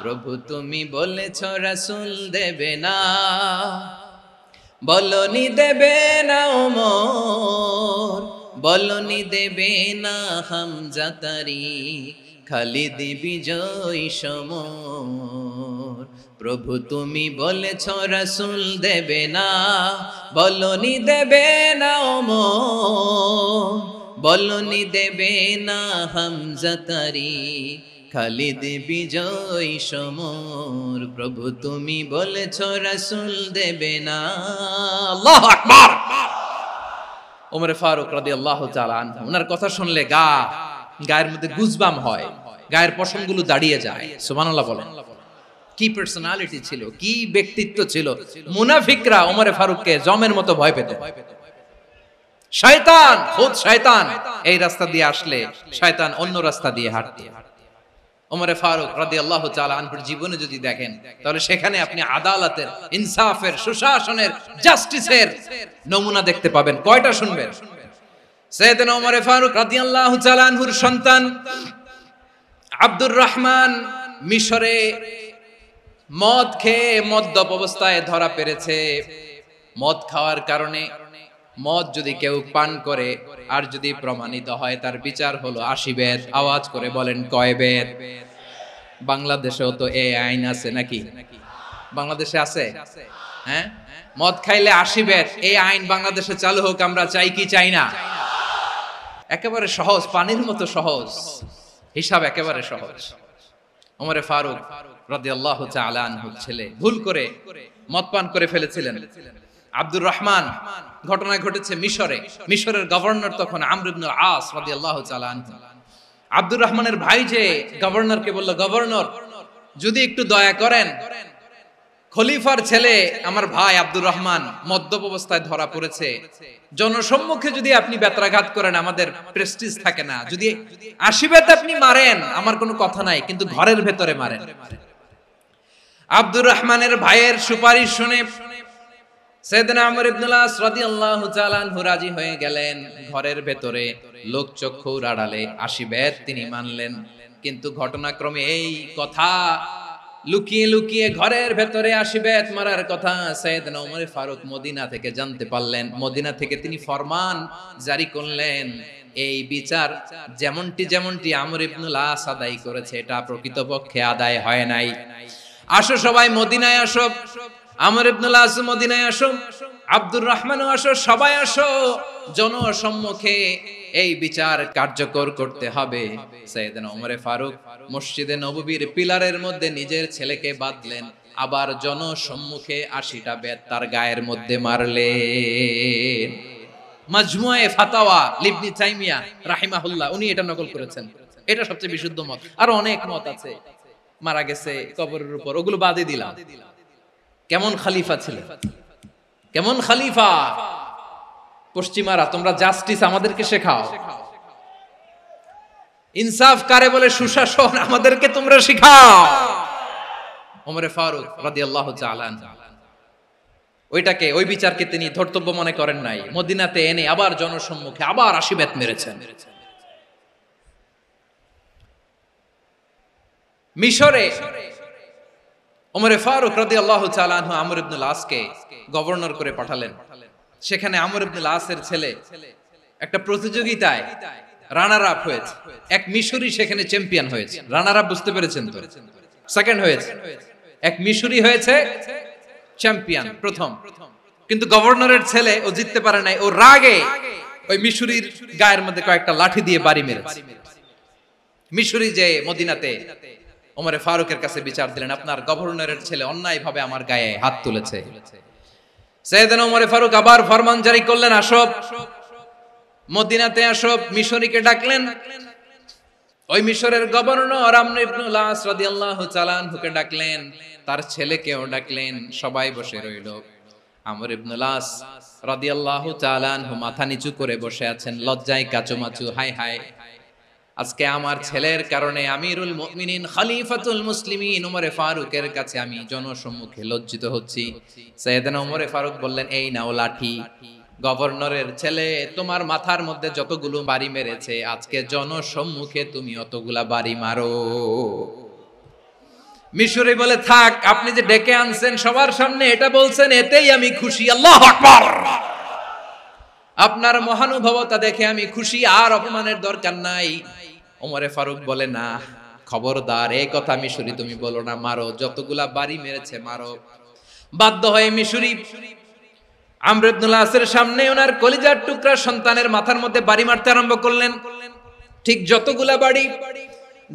প্রভু তুমি বলেছো রাসূল দেবে না, বলনি দেবে না ওমর, বলনি দেবে না হামজা তারিক, খালিদ বিজয় সমর। প্রভু তুমি বলেছ রাসূল দেবে না, বলনি দেবে না ওমর, বলনি দেবে না হামজা তারিক, খালিদ বিজয় সমর। প্রভু তুমি বলেছ রাসূল দেবে না। আল্লাহু আকবার। ওমর ফারুক রাদিয়াল্লাহু তাআলা আনহু, ওনার কথা শুনলে গায়ের মধ্যে গুজবাম হয়, গায়ের পশমগুলো দাঁড়িয়ে যায়। সুবহানাল্লাহ বলেন। কি পার্সোনালিটি ছিল, কি ব্যক্তিত্ব ছিল! মুনাফিকরা ওমর ফারুককে জমের মতো ভয় পেত। শয়তান, খুদ শয়তান এই রাস্তা দিয়ে আসলে শয়তান অন্য রাস্তা দিয়ে হাঁটত। ওমর ফারুক রাদিয়াল্লাহু তাআলা আনহুর জীবনে যদি দেখেন, তাহলে সেখানে আপনি আদালতের, ইনসাফের, সুশাসনের, জাস্টিসের নমুনা দেখতে পাবেন। কয়টা শুনবেন? সাইয়েদনা ওমর ফারুক রাদিয়াল্লাহু তাআলা আনহুর সন্তান আব্দুর রহমান মিশরে মদ খেয়ে মদ্যপ অবস্থায় ধরা পড়েছে। মদ খাওয়ার কারণে, মদ যদি কেউ পান করে আর যদি প্রমাণিত হয়, তার বিচার হলো ৮০ বেত। আওয়াজ করে বলেন কয় বেত? বাংলাদেশেও তো এই আইন আছে নাকি? বাংলাদেশে আছে? হ্যাঁ, মদ খাইলে 80 ব্যাট, এই আইন বাংলাদেশে চালু হোক আমরা চাই কি চাই না? একেবারে সহজ, পানির মতো সহজ হিসাব, একেবারে সহজ। ওমরে ফারুক রাদিয়াল্লাহু তাআলা আনহুর ছেলে ভুল করে মদ পান করে ফেলেছিলেন। আব্দুর রহমান, ঘটনা ঘটেছে মিশরে। মিশরের গভর্নর তখন আমর ইবনে আস রাদিয়াল্লাহু তাআলা আনহু। আব্দুর রহমানের ভাই যে গভর্নরকে বলল, গভর্নর যদি একটু দয়া করেন, খলিফার ছেলে আমার ভাই আব্দুর রহমান মদ্যপ অবস্থায় ধরা পড়েছে, জনসম্মুখে যদি আপনি বেত্রাঘাত করেন আমাদের প্রেস্টিজ থাকে না, যদি 80 বেত আপনি মারেন আমার কোনো কথা নাই, কিন্তু ঘরের ভেতরে মারেন। আব্দুর রহমানের ভাইয়ের সুপারিশ শুনে সাইয়েদনা আমর ইবনে আস রাদিয়াল্লাহু তাআলা আনহু রাজি হয়ে গেলেন। ঘরের ভেতরে লোক চক্ষুর আড়ালে 80 বেত তিনি মানলেন। কিন্তু ঘটনাক্রমে এই কথা লুকিয়ে লুকিয়ে ঘরের ভেতরে 80 বেত মারার কথা সাইয়েদনা ওমর ফারুক মদিনা থেকে জানতে পারলেন। মদিনা থেকে তিনি ফরমান জারি করলেন, এই বিচার যেমনটি আমর ইবনে আস আদায় করেছে এটা প্রকৃতপক্ষে আদায় হয় নাই। আসো সবাই মদিনায় আসো, আমর ইবনে আস মদিনায় আসো, আব্দুর রহমানও আসো, সবাই আসো, জনসম্মুখে এই বিচার কার্যকর করতে হবে। সাইয়েদনা ওমর ফারুক মসজিদে নববীর পিলারের মধ্যে নিজের ছেলেকে বাঁধলেন, আবার জনসম্মুখে 80টা বেত তার গায়ের মধ্যে মারলেন। মাজমুয়ে ফাতাওয়া ইবনে তাইমিয়া রাহিমাহুল্লাহ উনি এটা নকল করেছেন। এটা সবচেয়ে বিশুদ্ধ মত, আর অনেক মত আছে। মারা গেছে কবরের উপর, ওগুলো বাদই দিলাম। কেমন খলিফা ছিলেন, কেমন খলিফা! পশ্চিমারা তোমরা জাস্টিস আমাদেরকে শেখাও, ইনসাফ কারে বলে সুশাসন আমাদেরকে তোমরা শেখাও। ওমর ফারুক রাদিয়াল্লাহু তাআলা ওইটাকে, ওই বিচারকে তিনি ধর্তব্য মনে করেন নাই। মদিনাতে এনে আবার জনসম্মুখে আবার 80 বেত মেরেছেন। মিশরে ওমর ফারুক রাদিয়াল্লাহু তাআলা আনহু আমর ইবনে আসকে গভর্নর করে পাঠালেন। সেখানে আমর ইবনে আসের ছেলে একটা প্রতিযোগিতায় রানার আপ হয়েছে। এক মিশরি সেখানে চ্যাম্পিয়ন হয়েছে। রানার আপ বুঝতে পেরেছেন তো? সেকেন্ড হয়েছে। এক মিশরি হয়েছে চ্যাম্পিয়ন, প্রথম। কিন্তু গভর্নরের ছেলে ও জিততে পারে নাই। ও রাগে ওই মিশরির গায়ের মধ্যে কয়েকটা লাঠি দিয়ে বাড়ি মেরেছে। মিশরি যে মদিনাতে ওমর ফারুকের কাছে বিচার দিলেন, আপনার গভর্নরের ছেলে অন্যায়ভাবে আমার গায়ে হাত তুলেছে। সাইয়েদনা ওমর ফারুক আবার ফরমান জারি করলেন, আসো মদিনাতে আসো। মিশরীকে ডাকলেন। ওই মিশরের গভর্নর আমর ইবনে আস রাদিয়াল্লাহু তাআলা আনহুকে ডাকলেন, তার ছেলেকেও ডাকলেন। সবাই বসে রইল। আমর ইবনে আস রাদিয়াল্লাহু তাআলা আনহু মাথা নিচু করে বসে আছেন, লজ্জায় কাচুমাচু। হায় হায়, আজকে আমার ছেলের কারণে আমিরুল মুমিনিন খলিফাতুল মুসলিমিন ওমর ফারুকের কাছে আমি জনসম্মুখে লজ্জিত হচ্ছি। সাইয়েদনা ওমর ফারুক বললেন, এই নাও লাঠি। গভর্নরের ছেলে তোমার মাথার মধ্যে যতগুলো বাড়ি মেরেছে, আজকে জনসম্মুখে তুমি অতগুলা বাড়ি মারো। মিশরি বলে, থাক, আপনি যে ডেকে আনছেন সবার সামনে এটা বলছেন, এতেই আমি খুশি। আল্লাহু আকবার! আপনার মহানুভবতা দেখে আমি খুশি, আর অপমানের দরকার নাই। ওমর ফারুক বলে, না, খবরদার, এই কথা মিশরি তুমি বলো না, মারো, যতগুলা বাড়ি মেরেছে মারো। বাধ্য হয়ে মিশরি আমর ইবনে আসের সামনে ওনার কলিজার টুকরা সন্তানের মাথার মধ্যে বাড়ি মারতে আরম্ভ করলেন। ঠিক যতগুলা বাড়ি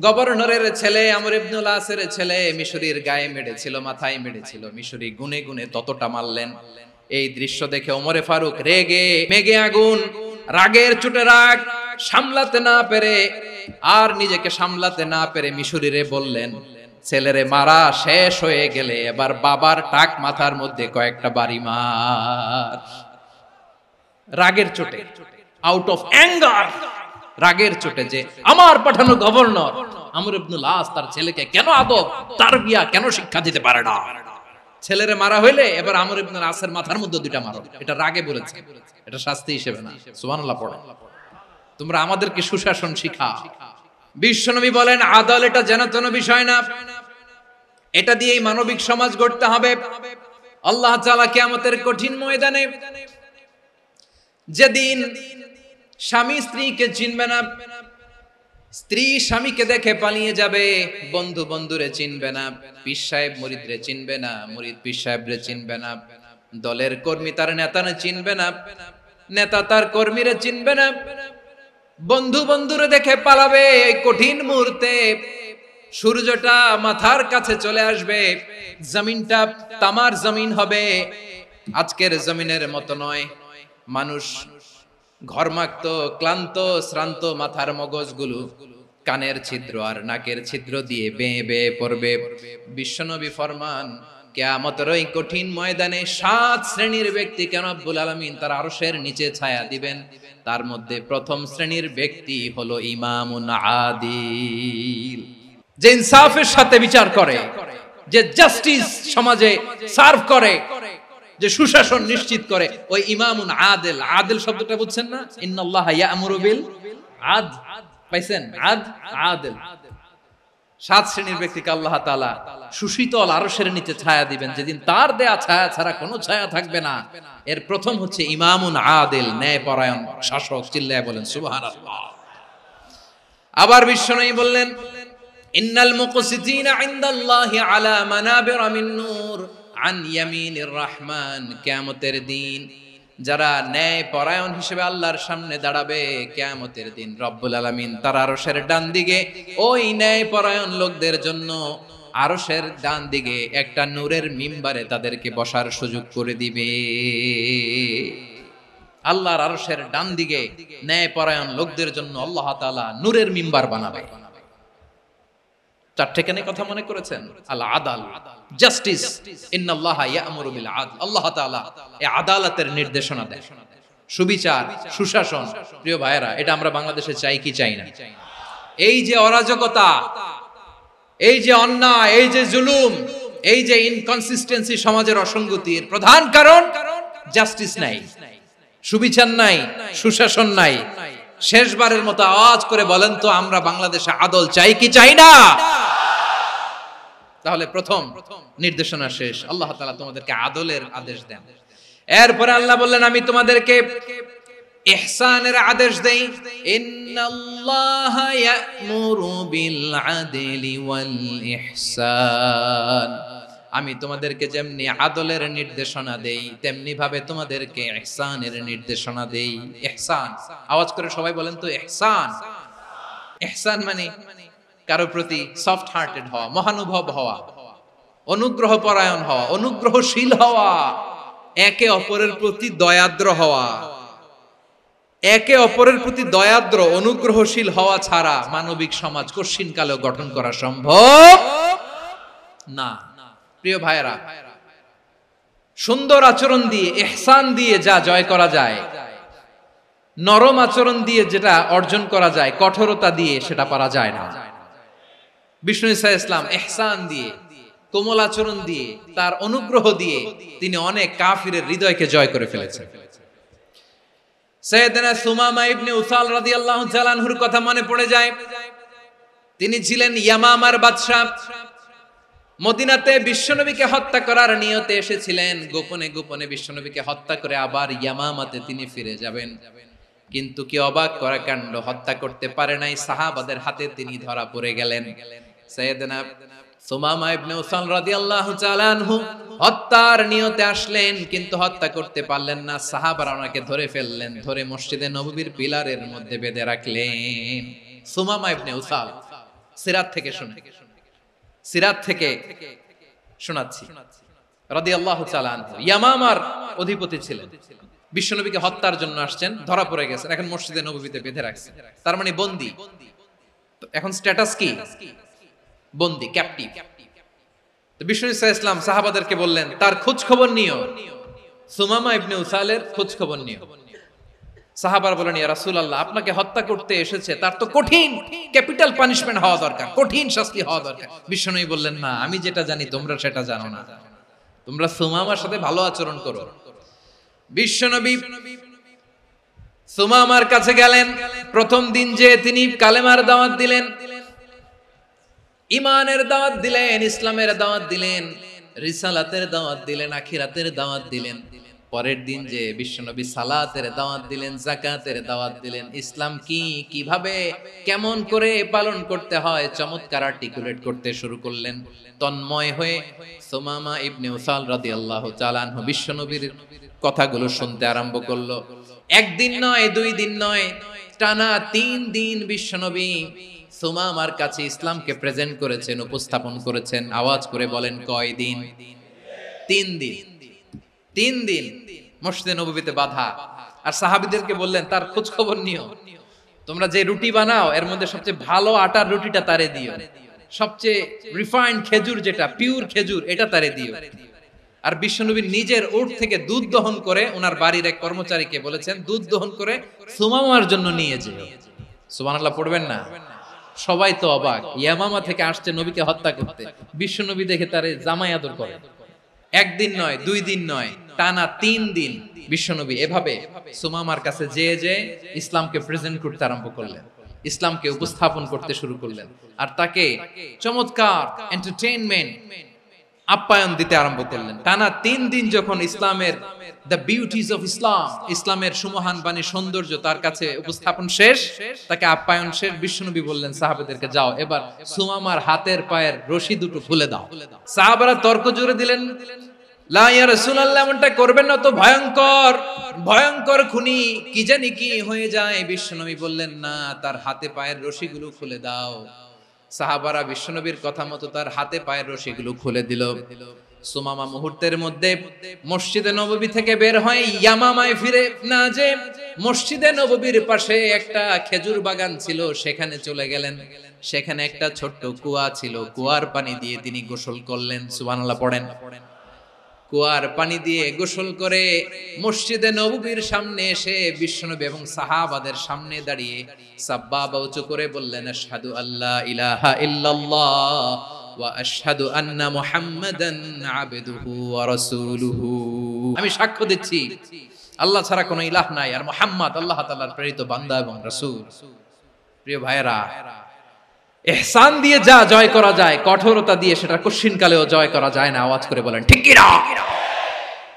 গভর্নরের ছেলে আমর ইবনে আসের ছেলে মিশরির গায়ে মেরেছিল, মাথায় মেরেছিল, মিশরি গুনে গুনে ততটা মারলেন। এই দৃশ্য দেখে ওমর ফারুক রেগে মেগে আগুন, রাগের চোটে রাগ সামলাতে না পেরে, আর নিজেকে সামলাতে না পেরে মিশরিরে বললেন, ছেলেরে মারা শেষ হয়ে গেলে এবার বাবার টাক মাথার মধ্যে কয়েকটা বাড়ি মার। রাগের চোটে, আউট অফ অ্যাঙ্গার, রাগের চোটে, যে আমার পাঠানো গভর্নর আমর ইবনে আস তার ছেলেকে কেন আদব তারবিয়া কেন শিক্ষা দিতে পারে না। ছেলেরে মারা হইলে এবার আমর ইবনে আসের মাথার মধ্যে দুইটা মারো। এটা রাগে বলেছে, এটা শাস্তি হিসেবে না। সুবহানাল্লাহ পড়ো। তোমরা আমাদেরকে সুশাসন শিখাও। বিশ্বনবী বলেন, আদল এটা যেন তেন বিষয় না, এটা দিয়েই মানবিক সমাজ গড়তে হবে। আল্লাহ তাআলা কিয়ামতের কঠিন ময়দানে যেদিন স্বামী স্ত্রীকে চিনবে না, স্ত্রী স্বামীকে দেখে পালিয়ে যাবে, বন্ধু বন্ধুরে চিনবে না, পীর সাহেব মুরিদরে চিনবে না, মুরিদ পীর সাহেবরে চিনবে না, দলের কর্মী তার নেতারে চিনবে না, নেতা তার কর্মীরে চিনবে না, বন্ধু বন্ধুরে দেখে পালাবে। এই কঠিন মুহূর্তে সূর্যটা মাথার কাছে চলে আসবে, জমিনটা তামার জমিন হবে, আজকের জমিনের মতো নয়। মানুষ ঘর্মাক্ত, ক্লান্ত, শ্রান্ত মাথার মগজগুলো কানের ছিদ্র আর নাকের ছিদ্র দিয়ে বেয়ে বেয়ে পড়বে। বিশ্বনবী ফরমান, কিয়ামতের ওই কঠিন ময়দানে 7 শ্রেণীর ব্যক্তিকে রব্বুল আলামিন তার আরশের নিচে ছায়া দিবেন। তার মধ্যে প্রথম শ্রেণীর ব্যক্তি হলো ইমামুন আদিল, যে ইনসাফের সাথে বিচার করে, যে জাস্টিস সমাজে সার্ভ করে, যে সুশাসন নিশ্চিত করে, ওই ইমামুন আদিল। আদিল শব্দটা বুঝছেন না? ইন্নাল্লাহা ইয়া'মুরু বিল আদল, পাইছেন? আদিল। 7 শ্রেণীর ব্যক্তিকে আল্লাহ তাআলা সুশীতল আরশের নিচে ছায়া দিবেন, যেদিন তার দেয়া ছায়া ছাড়া কোনো ছায়া থাকবে না। এর প্রথম হচ্ছে ইমামুন আদিল, ন্যায়পরায়ণ শাসক। চিল্লায় বলেন সুবহানাল্লাহ। আবার বিশ্বনবী বললেন, ইন্নাল মুকসিতিনা ইনদাল্লাহি আলা মানাবির মিন নূর আন ইয়ামিনির রহমান। কিয়ামতের দিন যারা ন্যায় পরায়ণ হিসেবে আল্লাহর সামনে দাঁড়াবে, কিয়ামতের দিন রব্বুল আলামিন তার আরশের ডান দিকে ওই ন্যায় পরায়ণ লোকদের জন্য আরশের ডান দিকে একটা নূরের মিম্বারে তাদেরকে বসার সুযোগ করে দিবে। আল্লাহর আরশের ডান দিকে ন্যায় পরায়ণ লোকদের জন্য আল্লাহ তাআলা নূরের মিম্বার বানাবে। চারটে কেন কথা মনে করেছেন? আল আদাল, জাস্টিস। ইন্নাল্লাহা ইয়া'মুরু বিল আদল। আল্লাহ তাআলা এই আদালতের নির্দেশনা দেন, সুবিচার, সুশাসন। প্রিয় ভাইয়েরা, এটা আমরা বাংলাদেশে চাই কি চাই না? এই যে অরাজকতা, এই যে অন্যায়, এই যে জুলুম, এই যে ইনকনসিস্টেন্সি সমাজের অসঙ্গতির প্রধান কারণ জাস্টিস নাই, সুবিচার নাই, সুশাসন নাই। শেষবারের মতো আওয়াজ করে বলেন তো, আমরা বাংলাদেশে আদল চাই কি চাই না? তাহলে প্রথম নির্দেশনা শেষ, আল্লাহ তাআলা তোমাদেরকে আদলের আদেশ দেন। এরপরে আল্লাহ বললেন, আমি তোমাদেরকে ইহসানের আদেশ দেই। ইন্নাল্লাহা ইয়া'মুরু বিল আদলি ওয়াল ইহসান। আমি তোমাদেরকে যেমনি আদলের নির্দেশনা দেই, তেমনি ভাবে তোমাদেরকে ইহসানের নির্দেশনা দেই। ইহসান, আওয়াজ করে সবাই বলেন তো ইহসান। ইহসান মানে কারো প্রতি সফট হার্টেড হওয়া, মহানুভব হওয়া, অনুগ্রহ পরায়ণ হওয়া, অনুগ্রহশীল হওয়া, একে অপরের প্রতি দয়াদ্র হওয়া। একে অপরের প্রতি দয়াদ্র, অনুগ্রহশীল হওয়া ছাড়া মানবিক সমাজ কশিনকালেও গঠন করা সম্ভব না। প্রিয় ভাইয়েরা, সুন্দর আচরণ দিয়ে, ইহসান দিয়ে যা জয় করা যায়, নরম আচরণ দিয়ে যেটা অর্জন করা যায়, কঠোরতা দিয়ে সেটা পারা যায় না। বিষ্ণু ঈসা ইসলাম ইহসান দিয়ে, কোমল আচরণ দিয়ে, তার অনুগ্রহ দিয়ে তিনি অনেক কাফিরের হৃদয়কে জয় করে ফেলেছেন। সাইয়েদনা সুমামা ইবনে উসাল রাদিয়াল্লাহু তাআলা আনহুর কথা মনে পড়ে যায়। তিনি ছিলেন ইয়ামামার বাদশা। মদিনাতে বিশ্বনবীকে হত্যা করার নিয়তে এসেছিলেন, গোপনে গোপনে বিশ্বনবীকে হত্যা করে আবার ইয়ামামাতে তিনি ফিরে যাবেন। কিন্তু কি অবাক করা কাণ্ড, হত্যা করতে পারে নাই, সাহাবাদের হাতে তিনি ধরা পড়ে গেলেন। সাইয়েদনা সুমামা ইবনে উসাল রাদিয়াল্লাহু তাআলা আনহু হত্যার নিয়তে আসলেন, কিন্তু হত্যা করতে পারলেন না। সাহাবারা ওনাকে ধরে ফেললেন, ধরে মসজিদে নববীর পিলারের মধ্যে বেঁধে রাখলেন। সুমামা ইবনে উসাল, সিরাত থেকে শুনে, সিরাত থেকে শোনাচ্ছি, রাদিয়াল্লাহু তাআলা আনহু ইয়ামামার অধিপতি ছিলেন। বিশ্বনবীকে হত্যার জন্য আসছেন, ধরা পড়ে গেছেন, এখন মসজিদে নববীতে বেঁধে রাখছেন। তার মানে বন্দী। এখন স্ট্যাটাস কি? বন্দী, ক্যাপটিভ। তো বিষ্ণু ঈসা ইসলাম সাহাবাদেরকে বললেন, তার খোঁজ খবর নিও, সুমামা ইবনে উসালের খোঁজ খবর নিও। সাহাবারা বলেন, ইয়া রাসূলুল্লাহ, আপনাকে হত্যা করতে এসেছে, তার তো কঠিন ক্যাপিটাল পানিশমেন্ট হওয়া দরকার, কঠিন শাস্তি হওয়া দরকার। বিশ্বনবী বললেন, না, আমি যেটা জানি তোমরা সেটা জানো না, তোমরা সুমামার সাথে ভালো আচরণ করো। বিশ্বনবী সুমামার কাছে গেলেন। প্রথম দিন যে তিনি কালেমার দাওয়াত দিলেন, ইমানের দাওয়াত দিলেন, ইসলামের দাওয়াত দিলেন, রিসালাতের দাওয়াত দিলেন, আখিরাতের দাওয়াত দিলেন। পরের দিন যে বিশ্বনবী সালাতের দাওয়াত দিলেন, যাকাতের দাওয়াত দিলেন, ইসলাম কি, কিভাবে, কেমন করে পালন করতে হয় চমৎকার আর্টিকুলেট করতে শুরু করলেন। তন্ময় হয়ে সুমামা ইবনে উসাল রাদিয়াল্লাহু তাআলা আনহু বিশ্বনবীর কথাগুলো শুনতে আরম্ভ করলো। একদিন নয়, 2 দিন নয়, টানা 3 দিন বিশ্বনবী সুমামার কাছে ইসলামকে প্রেজেন্ট করেছেন, উপস্থাপন করেছেন। আওয়াজ করে বলেন, কয় দিন? 3 দিন। 3 দিন মসজিদে নববীতে বাধা। আর সাহাবীদেরকে বললেন, তার খোঁজ খবর নিও, তোমরা যে রুটি বানাও এর মধ্যে সবচেয়ে ভালো আটার রুটিটা তারে দিও, সবচেয়ে রিফাইন্ড খেজুর, যেটা পিওর খেজুর, এটা তারে দিও। আর বিশ্বনবী নিজের উট থেকে দুধ দহন করে ওনার বাড়ির এক কর্মচারীকে বলেছেন, দুধ দহন করে সুমামার জন্য নিয়ে যেও। সুবহানাল্লাহ পড়বেন না? সবাই তো অবাক, ইয়ামামা থেকে আসছে নবীকে হত্যা করতে, বিশ্বনবী দেখে তারে জামাই আদর করে। একদিন নয়, 2 দিন নয়, টানা 3 দিন বিশ্বনবী এভাবে সুমামার কাছে যে ইসলামকে প্রেজেন্ট করতে আরম্ভ করলেন, ইসলামকে উপস্থাপন করতে শুরু করলেন। আর তাকে চমৎকার এন্টারটেইনমেন্ট, আপ্যায়ন দিতে আরম্ভ করলেন। টানা 3 দিন যখন ইসলামের দ্য বিউটিজ অফ ইসলাম, ইসলামের সুমহান বাণী, সৌন্দর্য তার কাছে উপস্থাপন শেষ, তাকে আপ্যায়ন শেষ, বিশ্বনবী বললেন সাহাবাদেরকে, যাও এবার সুমামার হাতের পায়ের রশি দুটো খুলে দাও। সাহাবারা তর্ক জুড়ে দিলেন, লা ইয়া রাসূলুল্লাহ, এমনটা করবেন না, তো ভয়ঙ্কর ভয়ঙ্কর খুনি, কি জানি কি হয়ে যায়। বিশ্বনবী বললেন, না, তার হাতে পায়ের রশিগুলো খুলে দাও। সাহাবারা বিশ্বনবীর কথা মতো তার হাতে পায়ের রশিগুলো খুলে দিল। সুমামা মুহূর্তের মধ্যে মসজিদে নববী থেকে বের হয়, ইয়ামামায় ফিরে না যে মসজিদে নববীর পাশে একটা খেজুর বাগান ছিল সেখানে চলে গেলেন। সেখানে একটা ছোট্ট কুয়া ছিল, কুয়ার পানি দিয়ে তিনি গোসল করলেন। সুবহানাল্লাহ পড়েন। কুয়ার পানি দিয়ে গোসল করে মসজিদে নববীর সামনে এসে বিশ্বনবী এবং সাহাবাদের সামনে দাঁড়িয়ে সাব্বাবা উঁচু করে বললেন, আশহাদু আল্লা ইলাহা ইল্লাল্লাহ ওয়া আশহাদু আন্না মুহাম্মাদান আবদুহু ওয়া রাসূলুহু। আমি সাক্ষ্য দিচ্ছি আল্লাহ ছাড়া কোনো ইলাহ নাই, আর মুহাম্মদ আল্লাহ তাআলার প্রেরিত বান্দা এবং রাসূল। প্রিয় ভাইরা, ইহসান দিয়ে যা জয় করা যায়, কঠোরতা দিয়ে সেটা কঠিনকালেও জয় করা যায় না। আওয়াজ করে বলেন ঠিক কি না?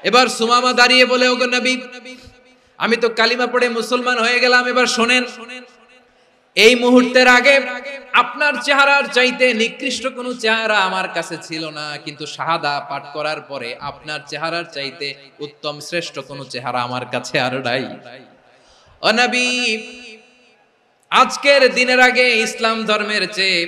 এবার সুমামা দাঁড়িয়ে বলে, ওগো নবী, আমি তো কালিমা পড়ে মুসলমান হয়ে গেলাম, এবার শোনেন, এই মুহূর্তের আগে আপনার চেহারার চাইতে নিকৃষ্ট কোনো চেহারা আমার কাছে ছিল না, কিন্তু শাহাদা পাঠ করার পরে আপনার চেহারার চাইতে উত্তম শ্রেষ্ঠ কোনো চেহারা আমার কাছে আর নাই। ও নবী, আজকের দিনের আগে ইসলাম ধর্মের চেয়ে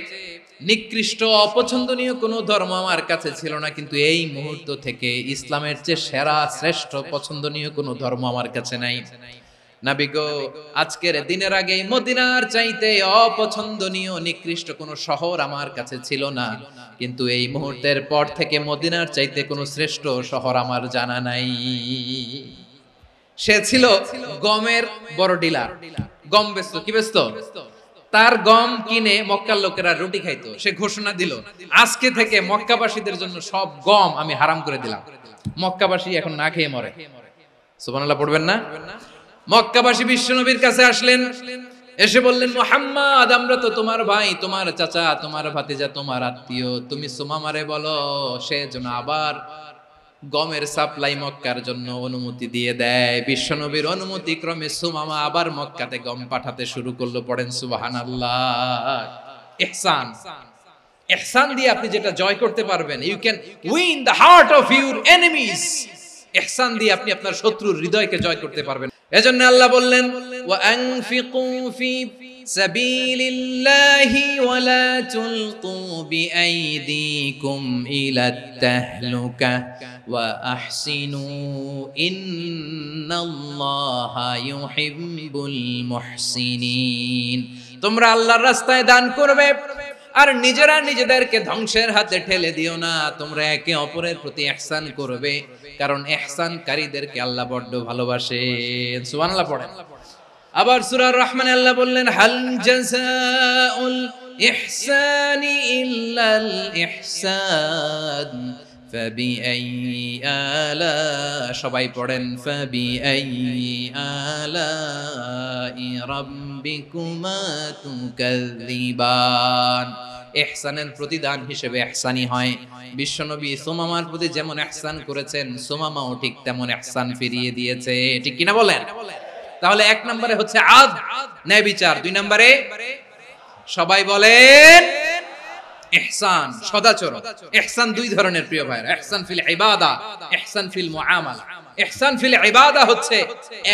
নিকৃষ্ট অপছন্দনীয় কোনো ধর্ম আমার কাছে ছিল না, কিন্তু এই মুহূর্ত থেকে ইসলামের চেয়ে সেরা শ্রেষ্ঠ পছন্দনীয় কোনো ধর্ম আমার কাছে নাই। নবী গো, আজকের দিনের আগে মদিনার চাইতে অপছন্দনীয় নিকৃষ্ট কোনো শহর আমার কাছে ছিল না, কিন্তু এই মুহূর্তের পর থেকে মদিনার চাইতে কোনো শ্রেষ্ঠ শহর আমার জানা নাই। সে ছিল গমের বড় ডিলার, গম বেচতো। কি বেচতো? তার গম কিনে মক্কার লোকেরা রুটি খাইতো। সে ঘোষণা দিল, আজকে থেকে মক্কাবাসীদের জন্য সব গম আমি হারাম করে দিলাম, মক্কাবাসী এখন না খেয়ে মরে। সুবহানাল্লাহ পড়বেন না? মক্কাবাসী বিশ্বনবীর কাছে আসলেন, এসে বললেন, মুহাম্মদ, আমরা তো তোমার ভাই, তোমার চাচা, তোমার ভাতিজা, তোমার আত্মীয়, তুমি সুমামারে বলো সে যেন আবার গমের সাপ্লাই মক্কার জন্য অনুমতি দিয়ে দেয়। বিশ্বনবীর অনুমতি ক্রমে সুমামা আবার মক্কাতে গম পাঠাতে শুরু করলো। পড়েন সুবহানাল্লাহ। ইহসান, ইহসান দিয়ে আপনি যেটা জয় করতে পারবেন, you can win the heart of your enemies. ইহসান দিয়ে আপনি আপনার শত্রুর হৃদয়কে জয় করতে পারবেন। এজন্য আল্লাহ বললেন, ওয়া আনফিকু ফি সাবিলিল্লাহি ওয়া লা তুলকু বিআইদিকুম ইলাত তাহলুকা ওয়া আহসিনু ইন্নাল্লাহা ইউহিব্বুল মুহসিনিন। তোমরা আল্লাহর রাস্তায় দান করবে আর নিজেরা নিজেদেরকে ধ্বংসের হাতে ঠেলে দিও না। তোমরা একে অপরের প্রতি ইহসান করবে, কারণ ইহসানকারীদেরকে আল্লাহ বড় ভালোবাসেন। সুবহানাল্লাহ পড়েন। আবার সূরা রহমানে আল্লাহ বললেন, হাল জাযাউল ইহসানি ইল্লাল ইহসান ফাবিআইয়ি আলা, সবাই পড়েন, ফাবিআইয়ি আলাই রাব্বিকুমা তুকাযযিবান। ইহসানের প্রতিদান হিসেবে ইহসানি হয়। বিশ্বনবী সুমামার প্রতি যেমন ইহসান করেছেন, সুমামাও ঠিক তেমন ইহসান ফিরিয়ে দিয়েছে। ঠিক কিনা বলেন? তাহলে এক নম্বরে হচ্ছে আদল, ন্যায় বিচার। দুই নম্বরে সবাই বলেন ইহসান, সদাচরণ। ইহসান দুই ধরনের প্রিয় ভাইরা, ইহসান ফিল ইবাদা, ইহসান ফিল মুআমালা। ইহসান ফিল ইবাদা হচ্ছে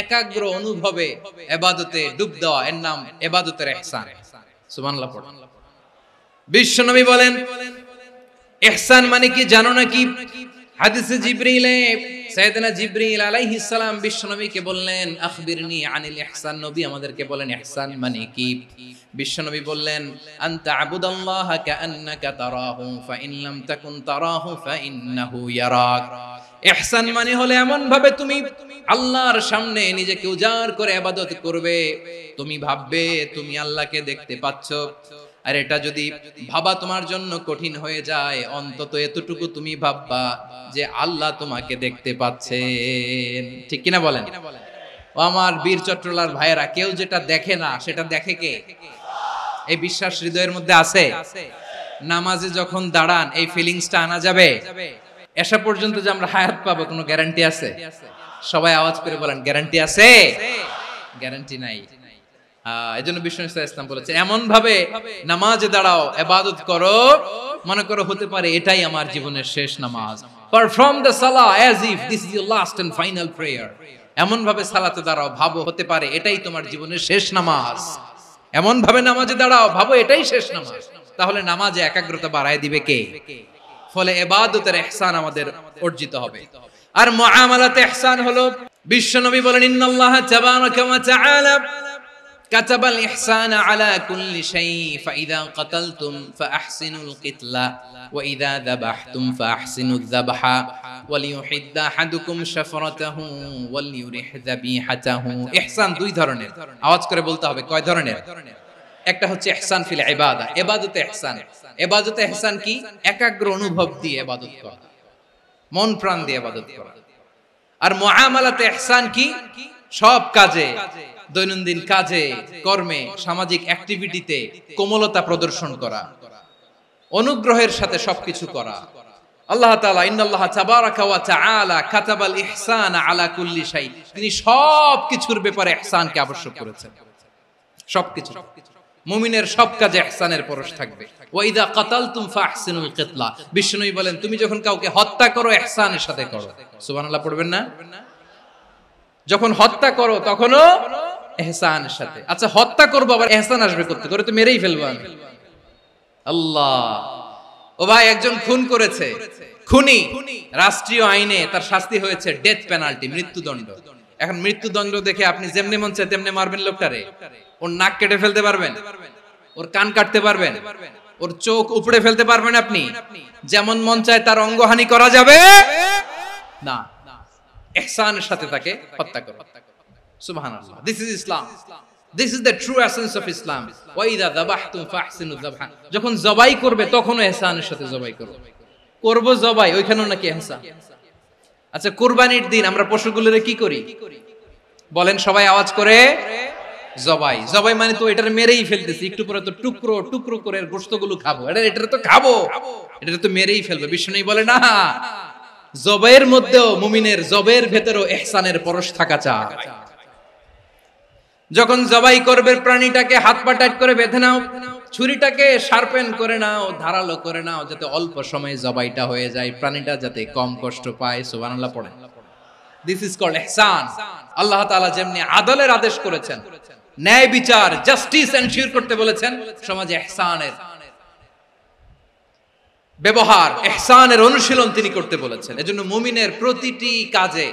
একাগ্র অনুভবে ইবাদতে ডুব দেওয়া, এর নাম ইবাদতের ইহসান। সুবহানাল্লাহ পড়ুন। বিশ্বনবী বলেন ইহসান মানে কি জানো নাকি? হাদিসে জিবরিলে সাইয়েদনা জিবরিল আলাইহিস সালাম বিশ্বনবীকে বললেন আখবিরনি আনিল ইহসান, নবী আমাদেরকে বলেন ইহসান মানে কি? বিশ্বনবী বললেন আনতা আবুদাল্লাহা কাআন্নাকা তারাহু ফাইন লাম তাকুন তারাহু ফাইন্নাহু ইয়ারাক। ইহসান মানে হলো এমন ভাবে তুমি আল্লাহর সামনে নিজেকে উজাড় করে ইবাদত করবে, তুমি ভাববে তুমি আল্লাহকে দেখতে পাচ্ছ। আর এটা যদি ভাবা তোমার জন্য কঠিন হয়ে যায়, অন্তত এতটুকু তুমি ভাববা যে আল্লাহ তোমাকে দেখতে পাচ্ছেন। ঠিক কিনা বলেন? ও আমার বীর চট্টলার ভাইয়েরা, কেউ যেটা দেখে না সেটা দেখে কে? এই বিশ্বাস হৃদয়ের মধ্যে আছে? নামাজে যখন দাঁড়ান এই ফিলিংসটা আনা যাবে? এসা পর্যন্ত যে আমরা হায়াত পাবো কোনো গ্যারান্টি আছে? সবাই আওয়াজ করে বলেন গ্যারান্টি আছে? গ্যারান্টি নাই। এজন্য বিষ্ণু ইসলাম বলেছে এমন ভাবে নামাজে দাঁড়াও, ইবাদত করো, মনে করো হতে পারে এটাই আমার জীবনের শেষ নামাজ। Perform the salah as if this is your last and final prayer. এমন ভাবে সালাতে দাঁড়াও, ভাবো হতে পারে এটাই তোমার জীবনের শেষ নামাজ। এমন ভাবে নামাজে দাঁড়াও, ভাবো এটাই শেষ নামাজ। তাহলে নামাজে একাগ্রতা বাড়ায় দিবে কে? ফলে ইবাদতের ইহসান আমাদের অর্জিত হবে। আর মুআমালাতে ইহসান হলো, বিশ্বনবী বলেন ইন্নাল্লাহা তাবারাকা ওয়া তাআলা কাতাবাল ইহসানা আলা কুল্লি শাই ফাইদা কাতালতুম ফাআহসিনুল কিতলা ওয়া ইযা যাবাহতুম ফাআহসিনুয যাবহা ওয়ালিয়ুহিদ্দা আহাদুকুম শাফরাতাহু ওয়ালিয়ুরিহ যাবিহাতাহু। ইহসান দুই ধরনের, আওয়াজ করে বলতে হবে কয় ধরনের? একটা হচ্ছে ইহসান ফিল ইবাদা, ইবাদতে ইহসান। ইবাদতে ইহসান কি? একাগ্র অনুভব দিয়ে ইবাদত করা, মন প্রাণ দিয়ে ইবাদত করা। আর মুআমালাতে ইহসান কি? সব কাজে, দৈনন্দিন কাজে, কর্মে, সামাজিক অ্যাক্টিভিটিতে কোমলতা প্রদর্শন করা, অনুগ্রহের সাথে সবকিছু করা। আল্লাহ তাআলা ইন্নাল্লাহা তাবারাকা ওয়া তাআলা কাতাবাল ইহসানা আলা কুল্লি শাই, তিনি সবকিছুর ব্যাপারে ইহসানকে আবশ্যক করেছেন। সবকিছু, মুমিনের সব কাজে ইহসানের পরশ থাকবে। ওয়া ইযা কাতালতুম ফাহসিনুল কিতলা, বিষ্ণুই বলেন তুমি যখন কাউকে হত্যা করো ইহসানের সাথে করো। সুবহানাল্লাহ পড়বেন না? যখন হত্যা করো তখনও ইহসানের সাথে। আচ্ছা হত্যা করবো আবার ইহসান আসবে করতে, করে তো মেরেই ফেলবো আমি। আল্লাহ, ও ভাই একজন খুন করেছে, খুনি, রাষ্ট্রীয় আইনে তার শাস্তি হয়েছে ডেথ পেনাল্টি, মৃত্যুদণ্ড। এখন মৃত্যুদণ্ড দেখে আপনি যেমনি মন চায় তেমনি মারবেন লোকটারে? ওর নাক কেটে ফেলতে পারবেন? ওর কান কাটতে পারবেন? ওর চোখ উপড়ে ফেলতে পারবেন আপনি? যেমন মন চায় তার অঙ্গহানি করা যাবে না। ইহসানের সাথে তাকে হত্যা করো। সুবহানাল্লাহ, this is Islam, this is the true essence of Islam. ওয়া ইযা যাবাহতুম ফাহসিনু যাবহা, যখন জবাই করবে তখনও ইহসানের সাথে জবাই করো। করব জবাই, ওইখানেও নাকি ইহসান। আচ্ছা কুরবানির দিন আমরা পশুগুলোরে কি করি বলেন সবাই আওয়াজ করে? জবাই। জবাই মানে তো এটার মেরেই ফেলতেছি, একটু পরে তো টুকরো টুকরো করে গোশতগুলো খাবো, এটা তো খাবো, এটা তো মেরেই ফেলবে। বিষ্ণু বলে না, জবাইয়ের মধ্যেও মুমিনের জবের ভেতরেও ইহসানের পরশ থাকা চাই। যখন জবাই করবে প্রাণীটাকে হাত পা টাইট করে বেঁধে নাও, ছুরিটাকে শার্পেন করে নাও, ধারালো করে নাও, যাতে অল্প সময়ে জবাইটা হয়ে যায়, প্রাণীটা যাতে কম কষ্ট পায়। সুবহানাল্লাহ পড়েন। দিস ইজ কল্ড ইহসান। আল্লাহ তাআলা যেমনি আদলের আদেশ করেছেন, ন্যায় বিচার, জাস্টিস এনশিওর করতে বলেছেন, সমাজে ইহসানের ব্যবহার, ইহসানের অনুশীলন তিনি করতে বলেছেন। এজন্য মুমিনের প্রতিটি কাজে,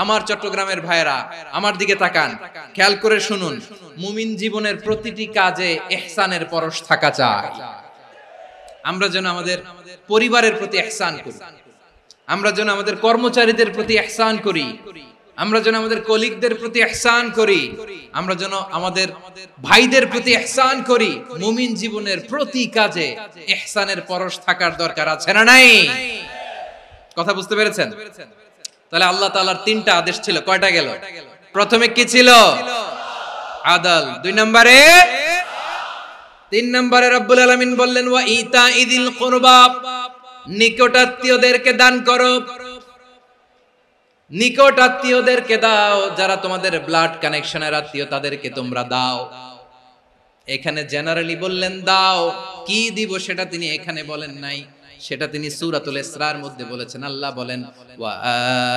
আমার চট্টগ্রামের ভাইরা আমার দিকে তাকান, খেয়াল করে শুনুন, মুমিন জীবনের প্রতিটি কাজে ইহসানের পরশ থাকা চাই। আমরা যেন আমাদের পরিবারের প্রতি ইহসান করি, আমরা যেন আমাদের কর্মচারীদের প্রতি ইহসান করি, আমরা যেন আমাদের কলিগদের প্রতি ইহসান করি, আমরা যেন আমাদের ভাইদের প্রতি ইহসান করি। মুমিন জীবনের প্রতি কাজে ইহসানের পরশ থাকার দরকার আছে না নাই? কথা বুঝতে পেরেছেন? তাহলে আল্লাহ তাআলার তিনটা আদেশ ছিল, কয়টা গেল? প্রথমে কি ছিল? আদল। দুই নম্বরে, তিন নম্বরে রব্বুল আলামিন বললেন ওয়া ইতা ইদিল কুরবা, নিকটাত্মীয়দেরকে দান করো। নিকট আত্মীয়দেরকে দাও, যারা তোমাদের ব্লাড কানেকশনের আত্মীয় তাদেরকে তোমরা দাও। এখানে জেনারেলি বললেন দাও, কি দিব সেটা তিনি এখানে বলেন নাই, সেটা তিনি সূরাতুল ইসরার মধ্যে বলেছেন। আল্লাহ বলেন ওয়া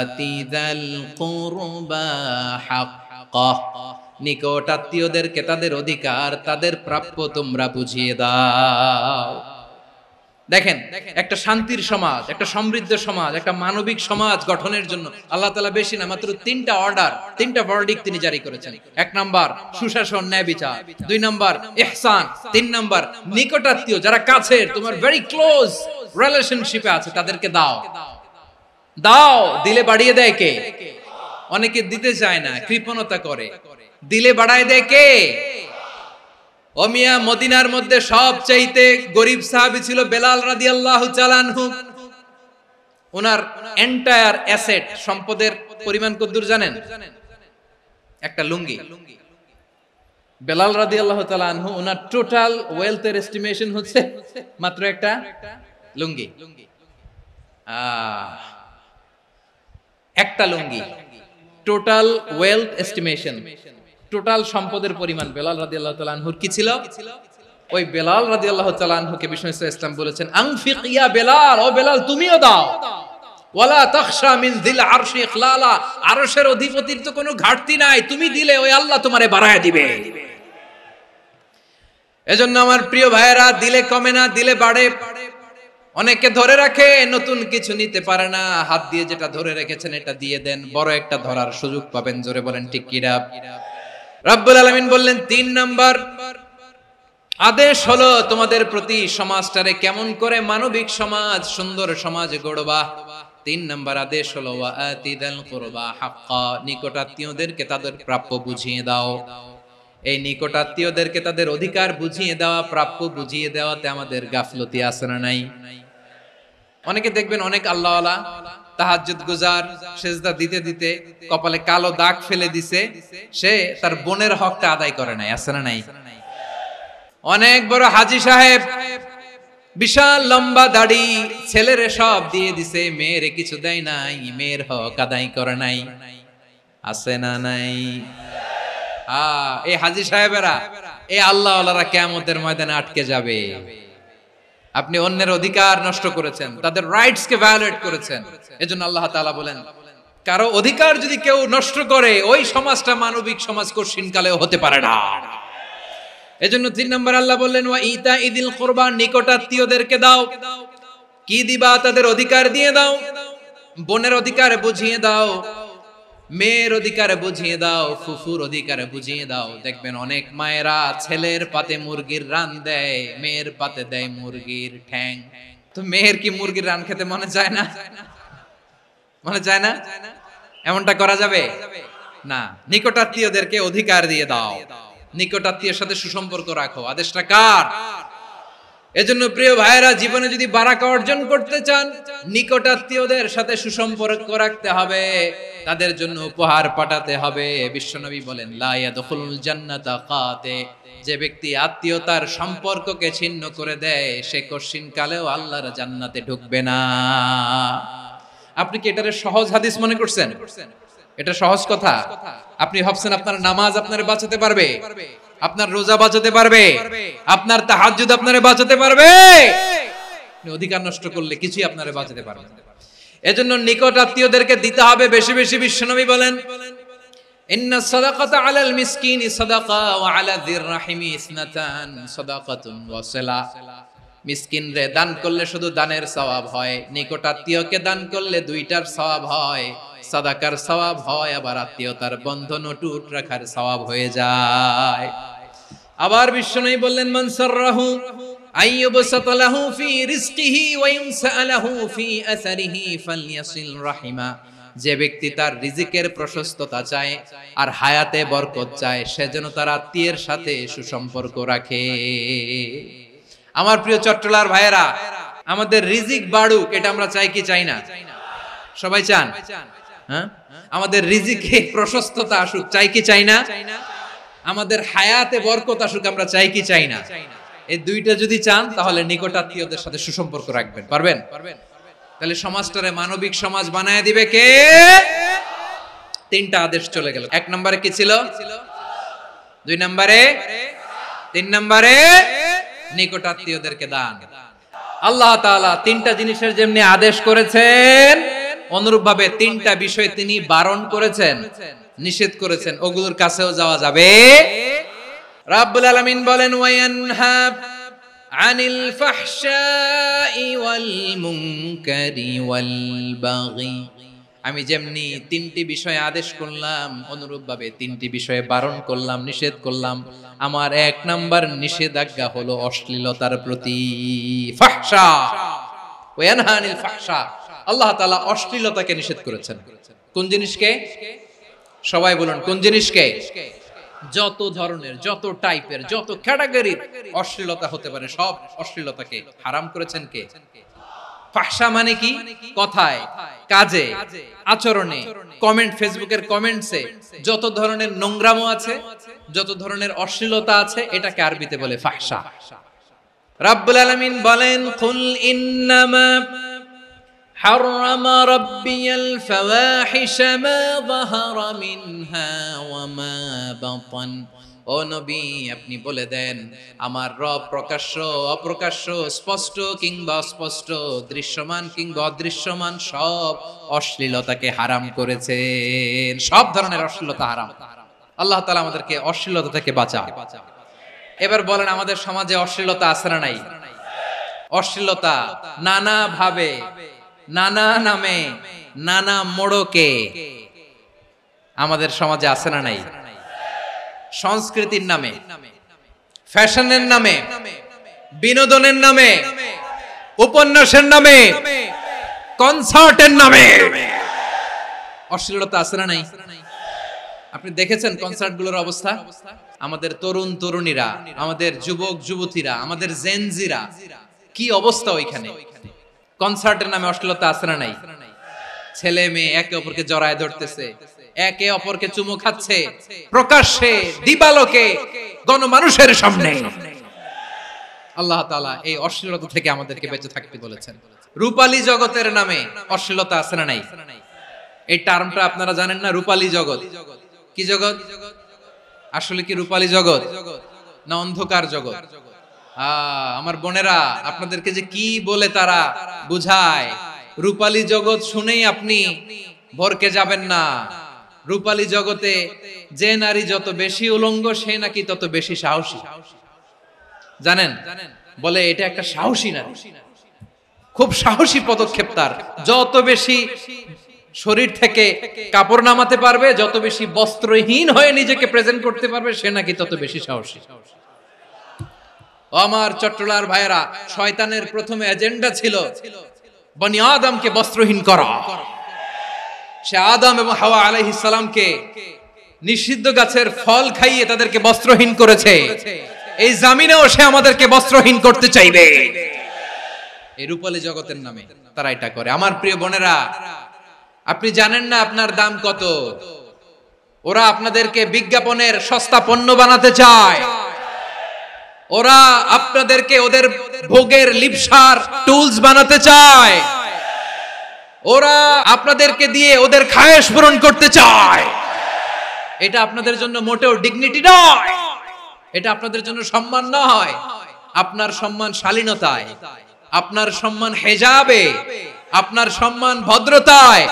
আতিযাল কুরবা হাক্কাহ, নিকট আত্মীয়দেরকে তাদের অধিকার, তাদের প্রাপ্য তোমরা বুঝিয়ে দাও। দেখেন, একটা শান্তির সমাজ, একটা সমৃদ্ধ সমাজ, একটা মানবিক সমাজ গঠনের জন্য আল্লাহ তাআলা বেশি না মাত্র তিনটা অর্ডার, তিনটা ভার্ডিক্ট তিনি জারি করেছেন। এক নাম্বার সুশাসন, ন্যায় বিচার। দুই নাম্বার ইহসান। তিন নাম্বার নিকটাত্মীয়, যারা কাছের, তোমার ভেরি ক্লোজ রিলেশনশিপে আছে, তাদেরকে দাও। দাও, দিলে বাড়িয়ে দেয় কে? অনেকে দিতে চায় না, কৃপণতা করে। দিলে বাড়ায় দেয় কে? ও মিয়া, মদিনার মধ্যে সবচাইতে গরিব সাহাবী ছিল বেলাল রাদিয়াল্লাহু তাআলা আনহু। ওনার এন্টায়ার অ্যাসেট, সম্পদের পরিমাণ কতদূর জানেন? একটা লুঙ্গি। বেলাল রাদিয়াল্লাহু তাআলা আনহু, ওনার টোটাল ওয়েলথের এস্টিমেশন হচ্ছে মাত্র একটা লুঙ্গি। একটা লুঙ্গি, টোটাল ওয়েলথ এস্টিমেশন, টোটাল সম্পদের পরিমাণ বেলাল রাদিয়াল্লাহু তাআলা আনহুর কি ছিল? ওই বেলাল রাদিয়াল্লাহু তাআলা আনহুকে বিষ্ণু ইসলাম বলেছেন আনফিক ইয়া বেলাল, ও বেলাল তুমিও দাও। ওয়ালা তাখশা মিন যিল আরশি ইখলালা, আরশের অধিপতির তো কোনো ঘাটতি নাই, তুমি দিলে ওই আল্লাহ তোমারে বাড়ায় দিবে। এজন্য আমার প্রিয় ভাইয়েরা, দিলে কমে না, দিলে বাড়ে। অনেকে ধরে রাখে, নতুন কিছু নিতে পারে না, হাত দিয়ে যেটা ধরে রেখেছেন এটা দিয়ে দেন, বড় একটা ধরার সুযোগ পাবেন। জোরে বলেন ঠিক কিনা? রব্বুল আলামিন বললেন ৩ নাম্বার আদেশ হলো তোমাদের প্রতি সমাজটারে কেমন করে মানবিক সমাজ, সুন্দর সমাজ গড়বা। ৩ নাম্বার আদেশ হলো ওয়া আতিদাল কুরবা হাক্কা, নিকটাত্মীয়দেরকে তাদের প্রাপ্য বুঝিয়ে দাও। এই নিকটাত্মীয়দেরকে তাদের অধিকার বুঝিয়ে দেওয়া, প্রাপ্য বুঝিয়ে দেওয়াতে আমাদের গাফলতি আছে না নাই? অনেকে দেখবেন অনেক আল্লাহওয়ালা, তাহাজ্জুদ গুজার, সেজদা দিতে দিতে কপালে কালো দাগ ফেলে দিছে, সে তার বোনের হকটা আদায় করে নাই। আছে না নাই? অনেক বড় হাজী সাহেব, বিশাল লম্বা দাড়ি, ছেলেরে সব দিয়ে দিছে, মেয়েরে কিছু দেয় নাই, মেয়ের হক আদায় করে নাই। আছে না নাই? এই হাজী সাহেবেরা, এই আল্লাহওয়ালারা কিয়ামতের ময়দানে আটকে যাবে। আপনি অন্যের অধিকার নষ্ট করেছেন, তাদের রাইটস কে ভায়োলেট করেছেন। এজন্য আল্লাহ তাআলা বলেন, কারো অধিকার যদি কেউ নষ্ট করে, ওই সমাজটা মানবিক সমাজ কঠিন কালেও হতে পারে না। এজন্য ৩ নম্বর আল্লাহ বললেন ওয়া ইতা ইদিল কুরবা, নিকটাত্মীয়দেরকে দাও। কি দিবা? তাদের অধিকার দিয়ে দাও। বোনের অধিকার বুঝিয়ে দাও, মেয়ের অধিকার বুঝিয়ে দাও, ফুফুর অধিকার বুঝিয়ে দাও। দেখবেন অনেক মায়েরা ছেলের পাতে মুরগির রান দেয়, মেয়ের পাতে দেয় মুরগির ঠ্যাং। তো মেয়ের কি মুরগির রান খেতে মনে চায় না? মনে চায় না? এমনটা করা যাবে না। নিকটাত্মীয়দেরকে অধিকার দিয়ে দাও, নিকটাত্মীয়ের সাথে সুসম্পর্ক রাখো। আদেশটা কার? এজন্য প্রিয় ভাইয়েরা, জীবনে যদি বারাকা অর্জন করতে চান, নিকটাত্মীয়দের সাথে সুসম্পর্ক রাখতে হবে, তাদের জন্য উপহার পাঠাতে হবে। বিশ্বনবী বলেন লা ইয়াদখুলুল জান্নাতা কাতে, যে ব্যক্তি আত্মীয়তার সম্পর্ককে ছিন্ন করে দেয়, সে কঠিন কালেও আল্লাহর জান্নাতে ঢুকবে না। আপনি কি এটারে সহজ হাদিস মনে করছেন? এটা সহজ কথা? আপনি ভাবছেন আপনার নামাজ আপনারে বাঁচাতে পারবে, আপনার রোজা বাঁচাতে পারবে, আপনার তাহাজ্জুদ আপনারে বাঁচাতে পারবে? অধিকার নষ্ট করলে কিছুই আপনারে বাঁচাতে পারবে না। এজন্য নিকট আত্মীয়দেরকে দিতে হবে বেশি বেশি। বিশ্বনবী বলেন ইন্না সাদাকাতা আলাল মিসকিনি সাদাকা ওয়া আলা যির রাহিমি ইসনাতান সাদাকাতুন ওয়া সিলা। মিসকিন রে দান করলে শুধু দানের সওয়াব হয়, নিকট আত্মীয়কে দান করলে দুইটার সওয়াব হয়, সাদাকার সওয়াব হয়, আবার আত্মীয়তার বন্ধন অটুট রাখার সওয়াব হয়ে যায়। আবার বিশ্বনবী বললেন মান সাররাহু আইয়ুবসাতা লাহু ফি রিজকিহি ওয়া ইনসালাহু ফি আসারিহি ফালইয়াসিল রাহিমা। যে ব্যক্তি তার রিজিকের প্রশস্ততা চায় আর হায়াতে বরকত চায়, সে যেন তার আত্মীয়ের সাথে সুসম্পর্ক রাখে। আমার প্রিয় চট্টলার ভাইয়েরা, আমাদের রিজিক বাড়ুক, এটা আমরা চাই কি চাই না? সবাই চান? হ্যাঁ, আমাদের রিজিকে প্রশস্ততা আসুক, চাই কি চাই না? আমাদের হায়াতে বরকত আসুক, আমরা চাই কি চাই না? এই দুইটা যদি চান তাহলে নিকটাত্মীয়দের সাথে সুসম্পর্ক রাখবেন, পারবেন? তাহলে সমাজটারে মানবিক সমাজ বানায় দিবে কে? তিনটা আদেশ চলে গেল। 1 নম্বরে কি ছিল? 2 নম্বরে, 3 নম্বরে নিকটাত্মীয়দেরকে দান। আল্লাহ তাআলা তিনটা জিনিসের যেমনি আদেশ করেছেন, অনুরূপভাবে তিনটা বিষয় তিনি বারণ করেছেন, নিষেধ করেছেন, ওগুলোর কাছেও যাওয়া যাবে। রাব্বুল আলামিন বলেন, ওয়ায়ানহা আনিল ফাহশাই ওয়াল মুনকারি ওয়াল বাগি। আমি যেমনি তিনটি বিষয়ে আদেশ করলাম, অনুরূপভাবে তিনটি বিষয়ে বারণ করলাম, নিষেধ করলাম। আমার 1 নাম্বার নিষেধাজ্ঞা হলো অশ্লীলতার প্রতি। ফাহশা, ওয়ায়ানহা আনিল ফাহশা, আল্লাহ তাআলা অশ্লীলতাকে নিষেধ করেছেন। কোন জিনিসকে? সবাই বলুন, কোন জিনিসকে? যত ধরনের, যত টাইপের, যত ক্যাটাগরির অশ্লীলতা হতে পারে সব অশ্লীলতাকে হারাম করেছেন কে? ফাহশা মানে কি? কথায়, কাজে, আচরণে, কমেন্ট, ফেসবুকের কমেন্টসে যত ধরনের নোংরামো আছে, যত ধরনের অশ্লীলতা আছে, এটাকে আরবিতে বলে ফাহশা। রাব্বুল আলামিন বলেন, কুল ইন্নামা হারামা রাব্বিয়াল ফাওয়াহিশা মা যাহারা মিনহা ওয়া মা বাতান। ও নবী, আপনি বলে দেন, আমার রব প্রকাশ্য, অপ্রকাশ্য, স্পষ্ট কিংবা অস্পষ্ট, দৃশ্যমান কিংবা অদৃশ্যমান সব অশ্লীলতাকে হারাম করেছেন। সব ধরনের অশ্লীলতা হারাম। আল্লাহ তাআলা আমাদেরকে অশ্লীলতা থেকে বাঁচান। এবার বলেন, আমাদের সমাজে অশ্লীলতা আছে না নাই? অশ্লীলতা নানা ভাবে, নানা নামে, নানা মোড়কে আমাদের সমাজে আছে না নাই? সংস্কৃতির নামে, ফ্যাশনের নামে, বিনোদনের নামে, উপন্যাসের নামে, কনসার্টের নামে অশ্লীলতা আছে না নাই? আপনি দেখেছেন কনসার্টগুলোর অবস্থা? আমাদের তরুণ তরুণীরা, আমাদের যুবক যুবতীরা, আমাদের জেনজিরা, কি অবস্থা ওইখানে? কনসার্টের নামে অশ্লীলতা আছে না নাই? ছেলে মেয়ে একে অপরকে জড়ায় ধরতেছে, একে অপরকে চুমু খাচ্ছে, প্রকাশ্যে, দিবালোকে, গণমানুষের সামনে। আল্লাহ তাআলা এই অশ্লীলতা থেকে আমাদেরকে বেঁচে থাকতে বলেছেন। রূপালী জগতের নামে অশ্লীলতা আছে না নাই? এই টার্মটা আপনারা জানেন না? রূপালী জগৎ কি জগৎ? আসলে কি রূপালী জগৎ না অন্ধকার জগৎ? আমার বোনেরা, আপনাদেরকে যে কি বলে তারা বুঝায়, রূপালী জগৎ শুনেই আপনি ভরকে যাবেন না। রূপালী জগতে যে নারী যত বেশি উলঙ্গ, সে নাকি তত বেশি সাহসী। জানেন? বলে এটা একটা সাহসী নারী, খুব সাহসী পদক্ষেপ তার। যত বেশি শরীর থেকে কাপড় নামাতে পারবে, যত বেশি বস্ত্রহীন হয়ে নিজেকে প্রেজেন্ট করতে পারবে, সে নাকি তত বেশি সাহসী। আমার চট্টলার ভাইয়েরা, শয়তানের প্রথমে এজেন্ডা ছিল বনি আদমকে বস্ত্রহীন করা। সে আদম এবং হাওয়া আলাইহিস সালামকে নিষিদ্ধ গাছের ফল খাইয়ে তাদেরকে বস্ত্রহীন করেছে। এই জামিনেও সে আমাদেরকে বস্ত্রহীন করতে চাইবে। এই রূপালী জগতের নামে তারা এটা করে। আমার প্রিয় বোনেরা, আপনি জানেন না আপনার দাম কত? ওরা আপনাদেরকে বিজ্ঞাপনের সস্তা পণ্য বানাতে চায়। ওরা আপনাদেরকে ওদের ভোগের লিপসার টুলস বানাতে চায়। ওরা আপনাদেরকে দিয়ে ওদের খায়েশ পূরণ করতে চায়। এটা আপনাদের জন্য মোটেও ডিগনিটি নয়, এটা আপনাদের জন্য সম্মান নয়। আপনার সম্মান শালীনতায়, আপনার সম্মান হেজাবে, আপনার সম্মান ভদ্রতায়,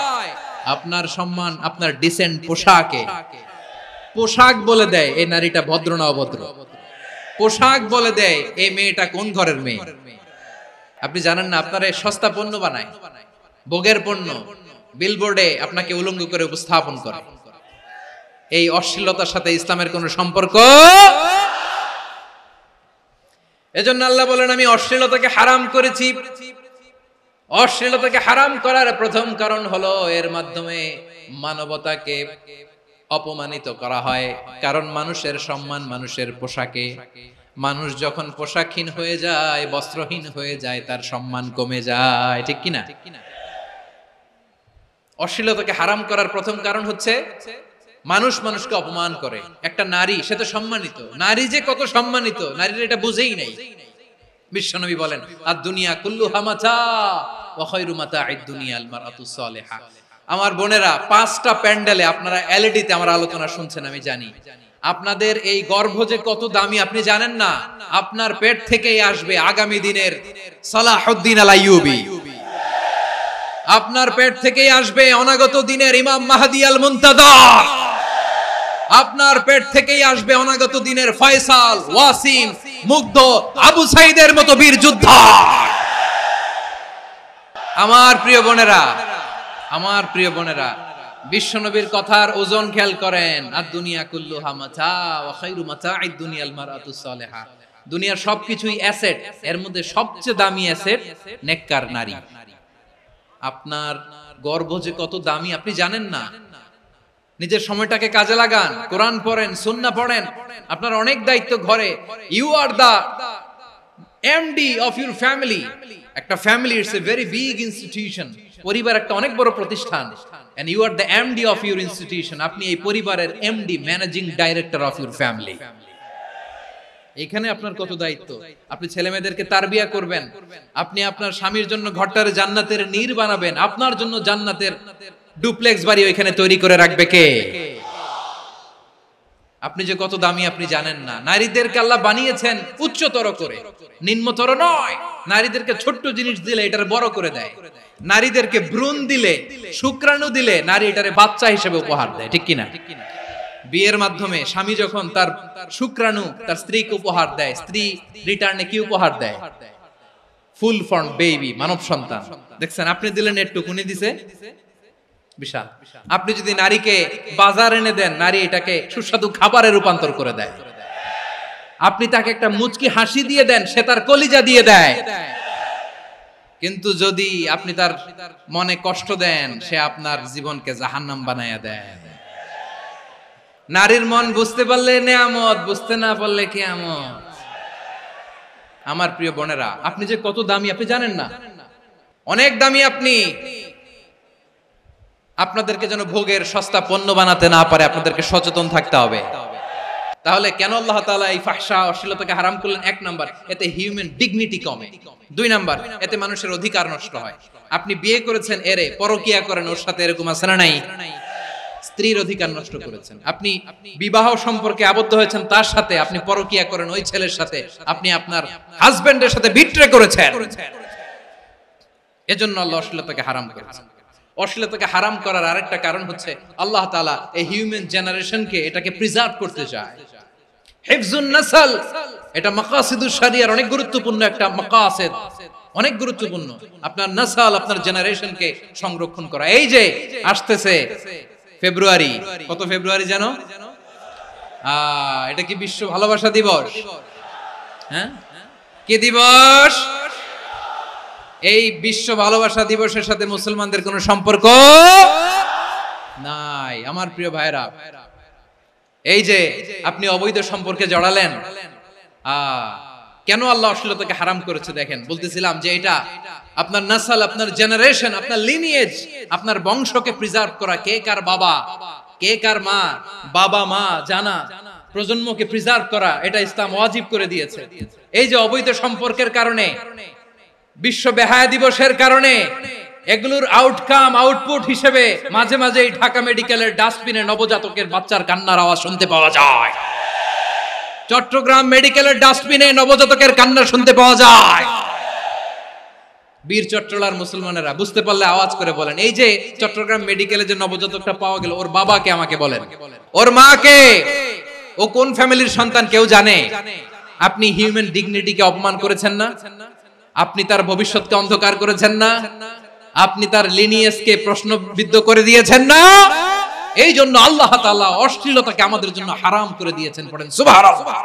আপনার সম্মান আপনার ডিসেন্ট পোশাকে। পোশাক বলে দেয় এই নারীটা ভদ্র না অভদ্র। পোশাক বলে দেয় এই মেয়েটা কোন ঘরের মেয়ে। আপনি জানেন না, আপনারা সস্তা পণ্য বানায়, ভোগের পণ্য, বিলবোর্ডে আপনাকে উলঙ্গ করে উপস্থাপন করে। এই অশ্লীলতার সাথে ইসলামের কোনো সম্পর্ক। এজন্য আল্লাহ বলেন, আমি অশ্লীলতাকে হারাম করেছি। অশ্লীলতাকে হারাম করার প্রথম কারণ হলো এর মাধ্যমে মানবতাকে অপমানিত করা হয়। কারণ মানুষের সম্মান মানুষের পোশাকে। মানুষ যখন পোশাকহীন হয়ে যায়, বস্ত্রহীন হয়ে যায়, তার সম্মান কমে যায়। ঠিক কিনা? অশ্লীলতাকে হারাম করার প্রথম কারণ হচ্ছে মানুষ মানুষকে অপমান করে। একটা নারী, সে তো সম্মানিত, নারী যে কত সম্মানিত নারীরা এটা বুঝেই নাই। বিশ্বনবী বলেন আদ-দুনিয়া কুল্লুহা মাতা ওয়া খায়রু মাতা'আদ দুনিয়া আল মারআতুস সালিহা। আমার বোনেরা, 5টা প্যান্ডেলে আপনারা এলইডিতে আমার আলোচনা শুনছেন, আমি জানি। আপনাদের এই গর্ভ যে কত দামি আপনি জানেন না। আপনার পেট থেকেই আসবে আগামী দিনের সালাহুদ্দিন আল আইয়ুবী। আপনার পেট থেকেই আসবে অনাগত দিনের ইমাম মাহদী আল মুনতাযর। আপনার পেট থেকেই আসবে অনাগত দিনের ফয়সাল, ওয়াসিম, মুগ্ধ, আবু সাইদের মতো বীর যোদ্ধা। আমার প্রিয় বোনেরা, আমার প্রিয় বোনেরা, বিশ্বনবীর কথার ওজন খেয়াল করেন। আদ-দুনিয়া কুল্লুহা মাতা ওয়া খায়রু মাতা'আদ দুনিয়াল মারআতুস সালিহা। দুনিয়ার সবকিছুই অ্যাসেট, এর মধ্যে সবচেয়ে দামি অ্যাসেট নেককার নারী। আপনার গর্ভ যে কত দামি আপনি জানেন না। নিজের সময়টাকে কাজে লাগান, কোরআন পড়েন, সুন্নাহ পড়েন। আপনার অনেক দায়িত্ব ঘরে। You are the MD of your family. একটা family it's a very big institution. পরিবার একটা অনেক বড় প্রতিষ্ঠান। And you are the MD of your institution. আপনি এই পরিবারের MD, managing director of your family. এখানে আপনার কত দায়িত্ব। আপনি ছেলে মেয়েদেরকে তারবিয়া করবেন, আপনি আপনার স্বামীর জন্য ঘরটারে জান্নাতের নীর বানাবেন, আপনার জন্য জান্নাতের ডুপ্লেক্স বাড়ি ওইখানে তৈরি করে রাখবে কে? আপনি যে কত দামি আপনি জানেন না। নারীদেরকে আল্লাহ বানিয়েছেন উচ্চতর করে, নিম্নতর নয়। নারীদেরকে ছোট্ট জিনিস দিলে এটারে বড় করে দেয়। নারীদেরকে ভ্রূণ দিলে, শুক্রাণু দিলে নারী এটারে বাচ্চা হিসেবে উপহার দেয়, ঠিক কিনা? বিয়ের মাধ্যমে স্বামী যখন তার শুক্রাণু তার স্ত্রীকে উপহার দেয়, স্ত্রী রিটার্নে কি উপহার দেয়? ফুল ফর্ম বেবি, মানব সন্তান। দেখছেন, আপনি দিলেন একটুক, উনি দিছে বিশাল। আপনি যদি নারীকে বাজার এনে দেন, নারী এটাকে সুস্বাদু খাবারে রূপান্তর করে দেয়। আপনি তাকে একটা মুচকি হাসি দিয়ে দেন, সে তার কলিজা দিয়ে দেয়। কিন্তু যদি আপনি তার মনে কষ্ট দেন, সে আপনার জীবনকে জাহান্নাম বানায়া দেয়। নারীর মন বুঝতে পারলে নেয়ামত, বুঝতে না পারলে কিয়ামত। আমার প্রিয় বোনেরা, আপনি যে কত দামি আপনি জানেন না। অনেক দামি আপনি। আপনাদেরকে যেন ভোগের সস্তা পণ্য বানাতে না পারে, আপনাদেরকে সচেতন থাকতে হবে। তাহলে কেন আল্লাহ তাআলা এই ফাহশা, অশ্লীলতাকে হারাম করলেন? 1 নাম্বার, এতে হিউম্যান ডিগনিটি কমে। 2 নাম্বার, এতে মানুষের অধিকার নষ্ট হয়। আপনি বিয়ে করেছেন, এরে পরকিয়া করেন, ওর সাথে এরকম আছে না নাই? স্ত্রীর অধিকার নষ্ট করেছেন। আপনি বিবাহ সম্পর্কে আবদ্ধ হয়েছেন তার সাথে, আপনি পরকিয়া করেন ওই ছেলের সাথে, আপনি আপনার হাজবেন্ডের সাথে বিট্রে করেছেন। এজন্য আল্লাহ অশ্লীলতাকে হারাম করেছেন। অশ্লীলতাকে হারাম করার আরেকটা কারণ হচ্ছে আল্লাহ তাআলা এই হিউম্যান জেনারেশনকে, এটাকে প্রিজার্ভ করতে চায়। হিফজুন নাসল, এটা মাকাসিদুশ শরিয়ার অনেক গুরুত্বপূর্ণ একটা মাকাসিদ, অনেক গুরুত্বপূর্ণ। আপনার নাসল, আপনার জেনারেশনকে সংরক্ষণ করা। এই যে আসতেছে ফেব্রুয়ারি, কত ফেব্রুয়ারি জানো? এটা কি বিশ্ব ভালোবাসা দিবস? হ্যাঁ, কি দিবস? এই বিশ্ব ভালোবাসা দিবসের সাথে মুসলমানদের কোনো সম্পর্ক নাই। আমার প্রিয় ভাইরা, এই যে আপনি অবৈধ সম্পর্কে জড়ালেন, কেন আল্লাহ অশ্লীলতাকে হারাম করেছে দেখেন। বলতেছিলাম যে এটা আপনার নাসল, আপনার জেনারেশন, আপনার লিনিয়েজ, আপনার বংশকে প্রিজার্ভ করা। কে কার বাবা, কে কার মা, বাবা মা জানা, প্রজন্মকে প্রিজার্ভ করা, এটা ইসলাম ওয়াজিব করে দিয়েছে। এই যে অবৈধ সম্পর্কের কারণে, বিশ্ব বেহায়া দিবসের কারণে, এগুলোর আউটকাম, আউটপুট হিসেবে মাঝে মাঝে ঢাকা মেডিকেলের ডাস্টবিনে নবজাতকের বাচ্চার কান্নার আওয়াজ শুনতে পাওয়া যায়। চট্টগ্রাম মেডিকেলের ডাস্টবিনে নবজাতকের কান্না শুনতে পাওয়া যায়। বীর চট্টলার মুসলমানেরা বুঝতে পারলে আওয়াজ করে বলেন, এই যে চট্টগ্রাম মেডিকেলে যে নবজাতকটা পাওয়া গেল, ওর বাবাকে আমাকে বলেন, ওর মাকে, ও কোন ফ্যামিলির সন্তান কেউ জানে? আপনি হিউম্যান ডিগনিটিকে অপমান করেছেন না? আপনি তার ভবিষ্যৎকে অন্ধকার করেছেন না? আপনি তার লিনিয়েজকে প্রশ্নবিদ্ধ করে দিয়েছেন না? এই জন্য আল্লাহ তাআলা অশ্লীলতাকে আমাদের জন্য হারাম করে দিয়েছেন। পড়েন সুবহানাল্লাহ।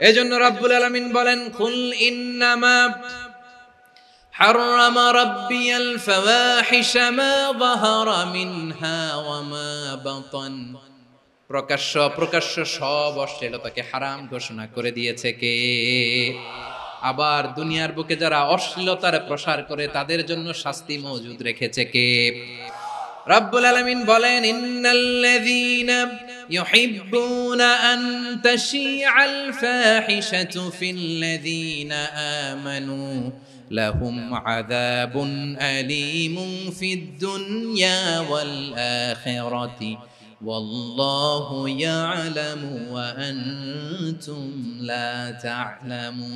এই জন্য রাব্বুল আলামিন বলেন, কুল ইন্নামা হারামা রাব্বিয়াল ফাওয়াহিশা মা যাহারা মিনহা ওয়া মা বাতান। প্রকাশ্য অপ্রকাশ্য সব অশ্লীলতাকে হারাম ঘোষণা করে দিয়েছে কে? আবার দুনিয়ার বুকে যারা অশ্লীলতার প্রসার করে তাদের জন্য শাস্তি মজুদ রেখেছে কে? রব্বুল আলামিন বলেন ইন্নাল্লাযীনা ইউহিব্বুনা আন তাশিআল ফাহিশাতু ফিল্লাযীনা আমানু লাহুম আযাবুন আলীমুন ফিদ দুনিয়া ওয়াল আখিরাতি ওয়াল্লাহু ইয়ালামু ওয়া আনতুম লা তা'লামুন।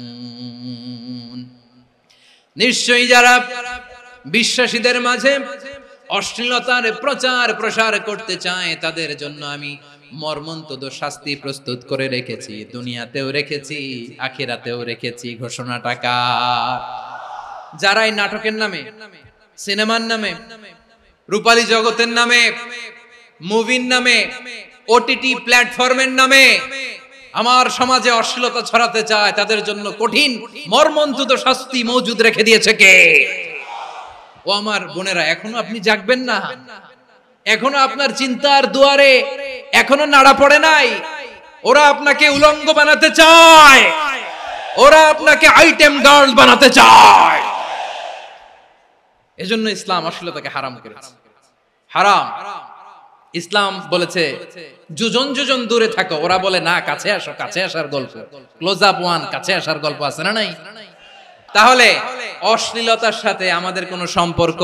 নিশ্চয়ই যারা বিশ্বাসীদের মাঝে অশ্লীলতার প্রচার প্রসার করতে চায় তাদের জন্য আমি মর্মন্তুদ শাস্তি প্রস্তুত করে রেখেছি, দুনিয়াতেও রেখেছি, আখিরাতেও রেখেছি। ঘোষণাটা কার? যারা এই নাটকের নামে, সিনেমার নামে, রূপালী জগতের নামে, মুভির নামে, ওটিটি প্ল্যাটফর্মের নামে আমার সমাজে অশ্লীলতা ছড়াতে চায় তাদের জন্য কঠিন মর্মন্তুদ শাস্তি মজুদ রেখে দিয়েছে কে? ও আমার বোনেরা, এখনো আপনি জাগবেন না? এখনো আপনার চিন্তার দুয়ারে এখনো নাড়া পড়ে নাই? ওরা আপনাকে উলঙ্গ বানাতে চায়, ওরা আপনাকে আইটেম গার্ল বানাতে চায়। এজন্য ইসলাম অশ্লীলতাকে হারাম করেছে। হারাম। ইসলাম বলেছে যোজন যোজন দূরে থাকো, ওরা বলে না কাছে আসো, কাছে আসার গল্প, ক্লোজ আপ ওয়ান, কাছে আসার গল্প আছে না নাই? তাহলে অশ্লীলতার সাথে আমাদের কোনো সম্পর্ক?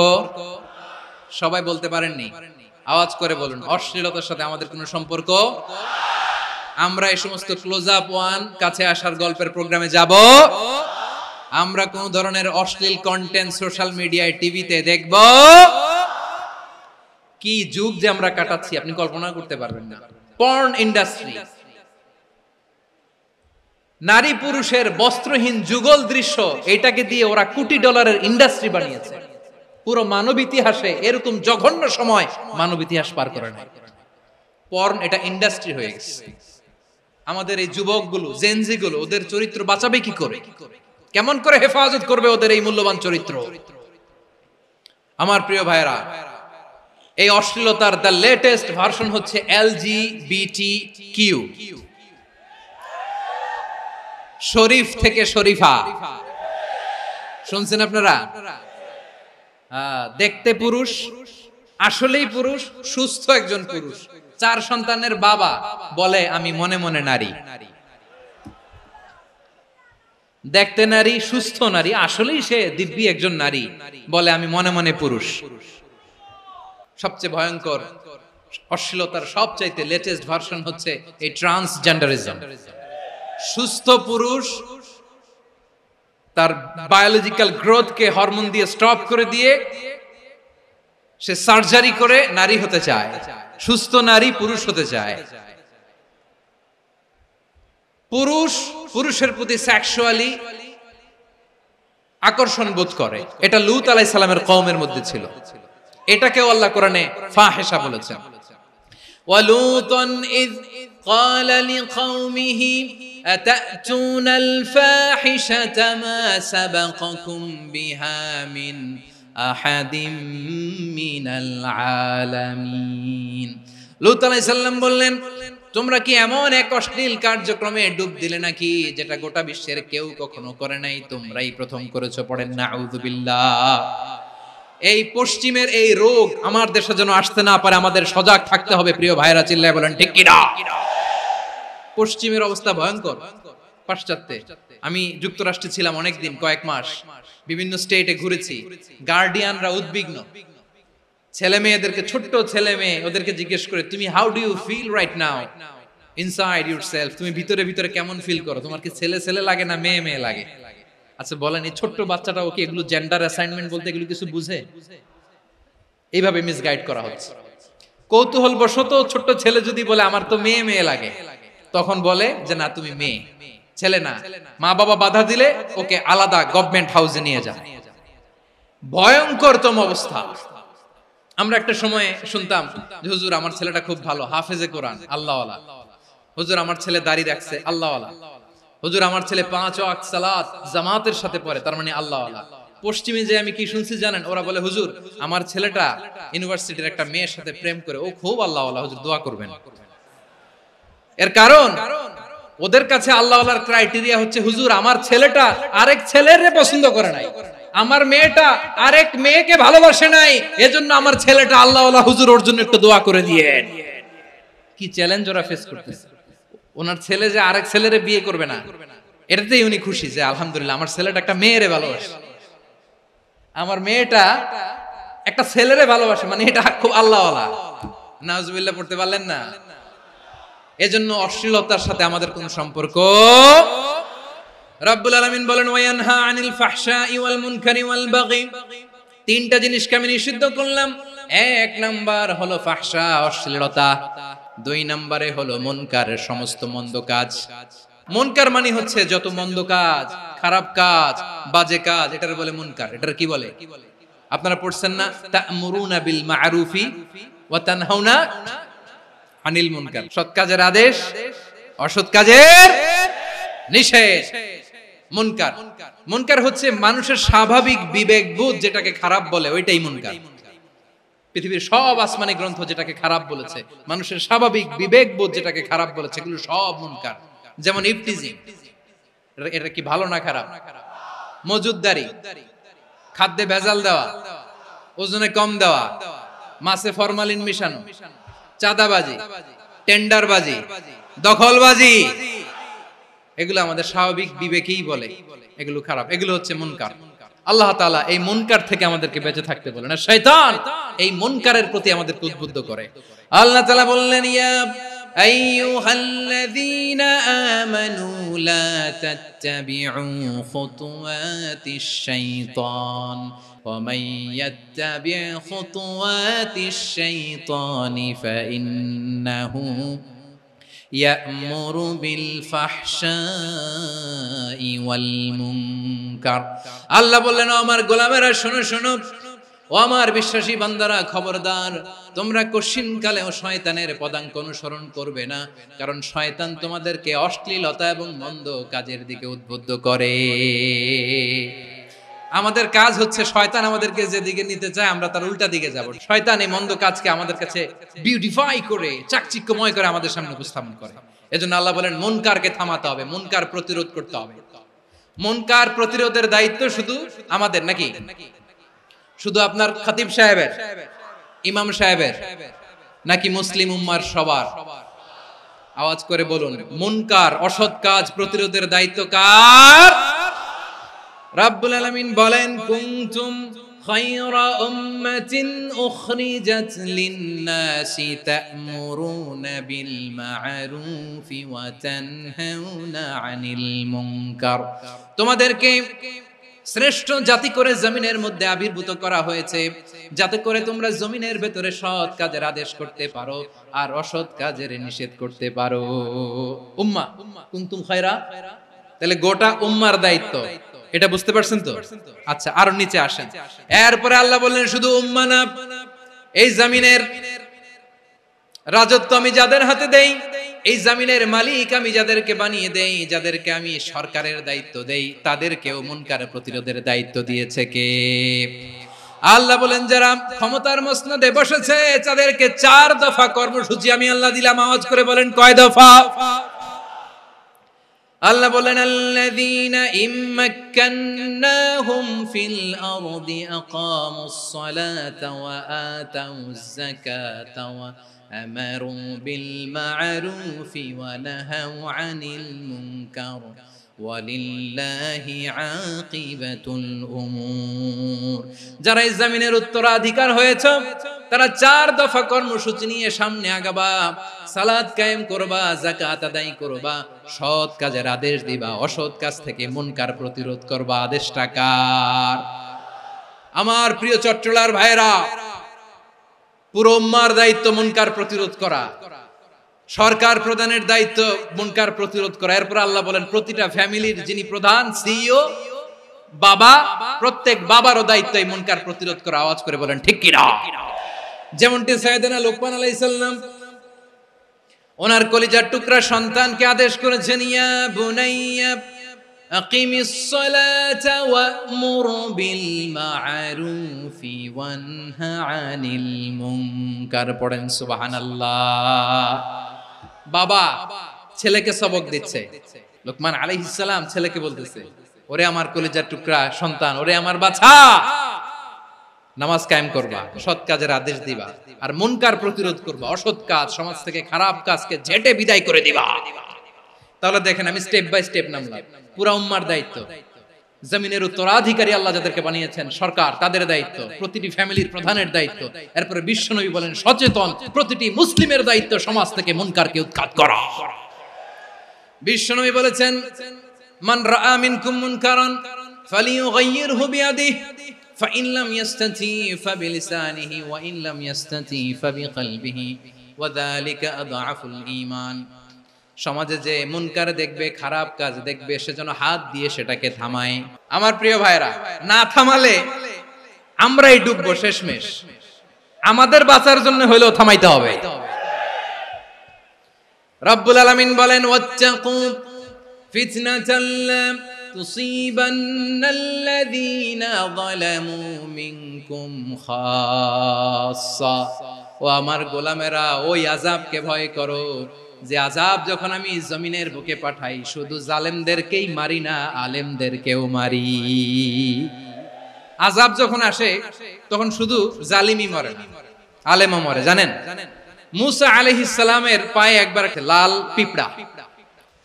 সবাই বলতে পারেননি, আওয়াজ করে বলুন, অশ্লীলতার সাথে আমাদের কোনো সম্পর্ক? আমরা এই সমস্ত ক্লোজ আপ ওয়ান, কাছে আসার গল্পের প্রোগ্রামে যাব? আমরা কোন ধরনের অশ্লীল কন্টেন্ট সোশ্যাল মিডিয়ায়, টিভিতে দেখব? কি যুগ যে আমরা কাটাচ্ছি আপনি কল্পনা করতে পারবেন না। পর্ন ইন্ডাস্ট্রি, নারী পুরুষের বস্ত্রহীন যুগল দৃশ্য, এটাকে দিয়ে ওরা কোটি ডলারের ইন্ডাস্ট্রি বানিয়েছে। পুরো মানব ইতিহাসে এরকম জঘন্য সময় মানব ইতিহাস পার করে নাই। পর্ন এটা ইন্ডাস্ট্রি হয়ে গেছে। আমাদের এই যুবকগুলো, জেনজি গুলো, ওদের চরিত্র বাঁচাবে কি করে? কেমন করে হেফাজত করবে ওদের এই মূল্যবান চরিত্র? আমার প্রিয় ভাইরা, এই অশ্লীলতার দ্য লেটেস্ট ভার্সন হচ্ছে LGBTQ, শরীফ থেকে শরীফা। শুনছেন আপনারা? দেখতে পুরুষ, আসলেই পুরুষ, সুস্থ একজন পুরুষ, 4 সন্তানের বাবা, বলে আমি মনে মনে নারী। দেখতে নারী, সুস্থ নারী, আসলেই সে দিব্যি একজন নারী, বলে আমি মনে মনে পুরুষ। সবচেয়ে ভয়ঙ্কর অশ্লীলতার সবচাইতে লেটেস্ট ভার্সন হচ্ছে এই ট্রান্সজেন্ডারিজম। সুস্থ পুরুষ তার বায়োলজিক্যাল গ্রোথকে হরমোন দিয়ে স্টপ করে দিয়ে সে সার্জারি করে নারী হতে চায়। সুস্থ নারী পুরুষ হতে চায়। পুরুষ পুরুষের প্রতি সেক্সুয়ালি আকর্ষণ বোধ করে। এটা লূত আলাইহিস সালামের কওমের মধ্যে ছিল। এটাকেও আল্লাহ কোরআনে ফাহিশা বলেছেন। ওয়ালুতান ইয ক্বালা লিকাওমিহি আতাতুনাল ফাহিশাতা মা সাবাকাকুম বিহা মিন আহাদিম মিনাল আলামিন। লূত আলাইহিস সালাম বললেন, তোমরা কি এমন এক অশ্লীল কার্যক্রমে ডুব দিলে নাকি যেটা গোটা বিশ্বের কেউ কখনো করে নাই, তোমরাই প্রথম করেছো? পড়েন নাউযুবিল্লাহ। এই পশ্চিমের এই রোগ আমার দেশে যেন আসতে না পারে, আমাদের সজাগ থাকতে হবে। প্রিয় ভাইরা চিল্লায় বলেন ঠিক কি না? পশ্চিমের অবস্থা ভয়ঙ্কর। পাশ্চাত্যে আমি যুক্তরাষ্ট্রে ছিলাম অনেকদিন, কয়েক মাস, বিভিন্ন স্টেটে ঘুরেছি। গার্ডিয়ানরা উদ্বিগ্ন, ছেলে মেয়েদেরকে, ছোট্ট ছেলে মেয়ে, ওদেরকে জিজ্ঞেস করে তুমি how do you feel right now inside yourself, তুমি ভিতরে ভিতরে কেমন ফিল করো? তোমার কি ছেলে ছেলে লাগে না মেয়ে মেয়ে লাগে? আচ্ছা বলেন, এই ছোট্ট বাচ্চাটা ওকে এগুলো জেন্ডার অ্যাসাইনমেন্ট বলতে এগুলো কিছু বুঝে? এইভাবে মিসগাইড করা হচ্ছে। কৌতূহল বশত ছোট্ট ছেলে যদি বলে আমার তো মেয়ে মেয়ে লাগে, তখন বলে যে না তুমি মেয়ে, ছেলে না। মা বাবা বাধা দিলে ওকে আলাদা গভর্নমেন্ট হাউসে নিয়ে যায়। ভয়ঙ্করতম অবস্থা। আমরা একটা সময় শুনতাম যে হুজুর আমার ছেলেটা খুব ভালো, হাফেজে কোরআন, আল্লাহওয়ালা। হুজুর আমার ছেলে দাড়ি রাখছে, আল্লাহওয়ালা। হুজুর আমার ছেলে 5 ওয়াক্ত সালাত জামাতের সাথে পড়ে, তার মানে আল্লাহওয়ালা। পশ্চিমে যে আমি কি শুনছি জানেন? ওরা বলে হুজুর আমার ছেলেটা ইউনিভার্সিটির একটা মেয়ের সাথে প্রেম করে, ও খুব আল্লাহওয়ালা, হুজুর দোয়া করবেন। এর কারণ ওদের কাছে আল্লাহওয়ালার ক্রাইটেরিয়া হচ্ছে হুজুর আমার ছেলেটা আরেক ছেলেরে পছন্দ করে নাই, আমার মেয়েটা আরেক মেয়েকে ভালোবাসে নাই, এজন্য আমার ছেলেটা আল্লাহওয়ালা হুজুর ওর জন্য একটু দোয়া করে দিয়েন। কি চ্যালেঞ্জ ওরা ফেস করতেছে। ওনার ছেলে যে আরেক ছেলেরে বিয়ে করবে না, এটাতেই উনি খুশি যে আলহামদুলিল্লাহ আমার ছেলেটা একটা মেয়েরে ভালোবাসে, আমার মেয়েটা একটা ছেলেরে ভালোবাসে, মানে এটা খুব আল্লাহওয়ালা। নাউজুবিল্লাহ পড়তে পারলেন না? এজন্য অশ্লীলতার সাথে আমাদের কোনো সম্পর্ক। রব্বুল আলামিন বলেন ওয়ায়ানহা আনিল ফাহশাই ওয়াল মুনকারি ওয়াল বাগি, তিনটা জিনিসকে আমি নিষিদ্ধ করলাম। এক নাম্বার হলো ফাহশা, অশ্লীলতা। দুই নম্বরে হলো মুনকারের সমস্ত মন্দ কাজ। মুনকার মানে হচ্ছে যত মন্দ কাজ, খারাপ কাজ, বাজে কাজ, এটার বলে মুনকার। এটার কি বলে? আপনারা পড়ছেন না, তা'মুরুনা বিল মা'রুফি ওয়া তানহাউনা আনিল মুনকার। সৎ কাজের আদেশ, অসৎ কাজের নিষেধ। মুনকার, মুনকার হচ্ছে মানুষের স্বাভাবিক বিবেকবোধ যেটাকে খারাপ বলে, ওইটাই মুনকার। পৃথিবীর সব আসমানি গ্রন্থ যেটাকে খারাপ বলেছে, মানুষের স্বাভাবিক বিবেকবোধ যেটাকে খারাপ বলেছে, এগুলো সব মুনকার। যেমন ইফতিজিং, এটা কি ভালো না খারাপ? মজুদদারি, খাদ্যে ভেজাল দেওয়া, ওজনে কম দেওয়া, মাছে ফরমালিন মিশানো, চাঁদাবাজি, টেন্ডারবাজি, দখলবাজি, এগুলো আমাদের স্বাভাবিক বিবেকেই বলে এগুলো খারাপ, এগুলো হচ্ছে মুনকার। আল্লাহ তাআলা এই মুনকার থেকে আমাদেরকে বেঁচে থাকতে বলেন, আর শয়তান এই মুনকারের প্রতি আমাদেরকে উদ্বুদ্ধ করে। আল্লাহ তাআলা বললেন, ইয়া আইয়ুহাল্লাযীনা আমানু লা তাত্তাবিউ খুতুওয়াতিশ শাইতান ওয়া মান ইয়াত্তাবি' খুতুওয়াতিশ শাইতানি ফাইন্নাহু ইয়া'মুরু বিল ফাহশাই ওয়াল মুনকার। আল্লাহ বললেন, আমার গোলামেরা শোনো শোনো, ও আমার বিশ্বাসী বান্দারা খবরদার, তোমরা কশিনকালেও শয়তানের পদাঙ্ক অনুসরণ করবে না, কারণ শয়তান তোমাদেরকে অশ্লীলতা এবং মন্দ কাজের দিকে উদ্বুদ্ধ করে। আমাদের কাজ হচ্ছে শয়তান আমাদেরকে যেদিকে নিতে চায় আমরা তার উল্টা দিকে যাব। শয়তান এই মন্দ কাজকে আমাদের কাছে বিউটিফাই করে, চাকচিক্যময় করে আমাদের সামনে উপস্থাপন করে। এজন্য আল্লাহ বলেন মুনকারকে থামাতে হবে, মুনকার প্রতিরোধ করতে হবে। মুনকার প্রতিরোধের দায়িত্ব শুধু আমাদের নাকি? শুধু আপনার খতিব সাহেবের, ইমাম সাহেবের, নাকি মুসলিম উম্মার সবার? আওয়াজ করে বলুন, মুনকার অসৎ কাজ প্রতিরোধের দায়িত্ব কার? রাব্বুল আলামিন বলেন, কুনতুম খায়রা উম্মাতিন উখরিজাত লিন-নাসি তা'মুরুনা বিল মা'রুফি ওয়া তানহাউনা আনিল মুনকার। তোমাদেরকে শ্রেষ্ঠ জাতি করে জমিনের মধ্যে আবির্ভূত করা হয়েছে, যাতে করে তোমরা জমিনের ভেতরে সৎ কাজের আদেশ করতে পারো আর অসৎ কাজের নিষেধ করতে পারো। উম্মাহ, কুনতুম খায়রা, তাহলে গোটা উম্মার দায়িত্ব, এটা বুঝতে পারছেন তো? আচ্ছা, আরো নিচে আসেন। এরপরে আল্লাহ বললেন, শুধু উম্মাহ না, এই জমিনের রাজত্ব আমি যাদের হাতে দেই, এই জমিনের মালিক আমি যাদেরকে বানিয়ে দেই, যাদেরকে আমি সরকারের দায়িত্ব দেই, তাদেরকেও মুনকার প্রতিরোধের দায়িত্ব দিয়েছে কে? আল্লাহ বলেন, যারা ক্ষমতার মসনদে বসেছে তাদেরকে 4 দফা কর্মসূচি আমি আল্লাহ দিলাম। আওয়াজ করে বলেন, কয় দফা? আল্লাহ বলেন, আল্লাযীনা ইম্মাক্কান্নাহুম ফিল আরদি আকামুস সালাতা ওয়া আতাউয যাকাতা ওয়া আমারু বিল মা'রুফি ওয়া নাহাউ আনিল মুনকার ওয়ালিল্লাহি আকিবাতুল উমুর। যারা এই জমিনের উত্তরাধিকার হয়েছে তারা 4 দফা কর্মসূচি নিয়ে সামনে আগাবা। সালাত কায়েম করবা, যাকাত আদায় করবা, সৎ কাজের আদেশ দিবা, অসৎ কাজ থেকে মুনকার প্রতিরোধ করবা। আদেশটা কার? আমার প্রিয় চট্টলার ভাইরা, পুরো উম্মার দায়িত্ব মুনকার প্রতিরোধ করা, সরকার প্রধানের দায়িত্ব মুনকার প্রতিরোধ করা। এরপর আল্লাহ বলেন, প্রতিটা ফ্যামিলির যিনি প্রধান সিইও বাবা, প্রত্যেক বাবারও দায়িত্ব এই মুনকার প্রতিরোধ করা। আওয়াজ করে বলেন ঠিক কি না? যেমনটি সাইয়েদনা লোকমান আলাইহিস সালাম ওনার কলিজার টুকরা সন্তানকে আদেশ করেছেন, ইয়া বুনাইয়া আকিমিস সালাতা ওয়া'মুর বিল মা'রুফি ওয়ানহা আনিল মুনকার। পড়েন সুবহানাল্লাহ। বাবা ছেলেকে সবক দিচ্ছে, লোকমান আলাইহিস সালাম ছেলেকে বলতেছে, ও ওরে আমার কলিজার টুকরা সন্তান, ওরে আমার বাছা, নামাজ কায়েম করবা, সৎ কাজের আদেশ দিবা, আর মুনকার প্রতিরোধ করবা, অসৎ কাজ, সমাজ থেকে খারাপ কাজকে ঝেঁটে বিদায় করে দিবা। তাহলে দেখেন আমি স্টেপ বাই স্টেপ নামলাম। পুরা উম্মার দায়িত্ব, জমিনের উত্তরাধিকারী আল্লাহ যাদেরকে বানিয়েছেন সরকার, তাদের দায়িত্ব, প্রতিটি ফ্যামিলির প্রধানের দায়িত্ব, এরপরে বিশ্বনবী বলেন সচেতন প্রতিটি মুসলিমের দায়িত্ব সমাজ থেকে মুনকারকে উৎখাত করা। বিশ্বনবী বলেছেন মান রাআ মিনকুম মুনকারান ফালিয়ুগাইয়িরহু বিয়াদিহি ফাইন লাম ইয়াস্তাতি ফাবিলিসানিহি ওয়া ইন লাম ইয়াস্তাতি ফাবিকলবিহি ওয়া যালিকা আযআফুল ঈমান। সমাজে যে মুনকার দেখবে, খারাপ কাজ দেখবে, সেজন্য হাত দিয়ে সেটাকে থামায়। আমার প্রিয় ভাইরা, না থামালে আমরাই ডুববো শেষমেশ। আমাদের বাঁচার জন্য হইলেও থামাইতে হবে। রব্বুল আলামিন বলেন ওয়াত্তাকু ফিতনাতাল লা তুসিবান্নাল্লাযীনা যালামু মিনকুম খাসসা। ও আমার গোলামেরা, ওই আযাবকে ভয় করো যে আযাব যখন আমি জমিনের বুকে পাঠাই শুধু জালেমদেরকেই মারি না, আলেমদেরকেও মারি। আযাব যখন আসে তখন শুধু জালিমই মরে না, আলেমও মরে। জানেন মুসা আলাইহিস সালামের পায়ে একবার লাল পিঁপড়া,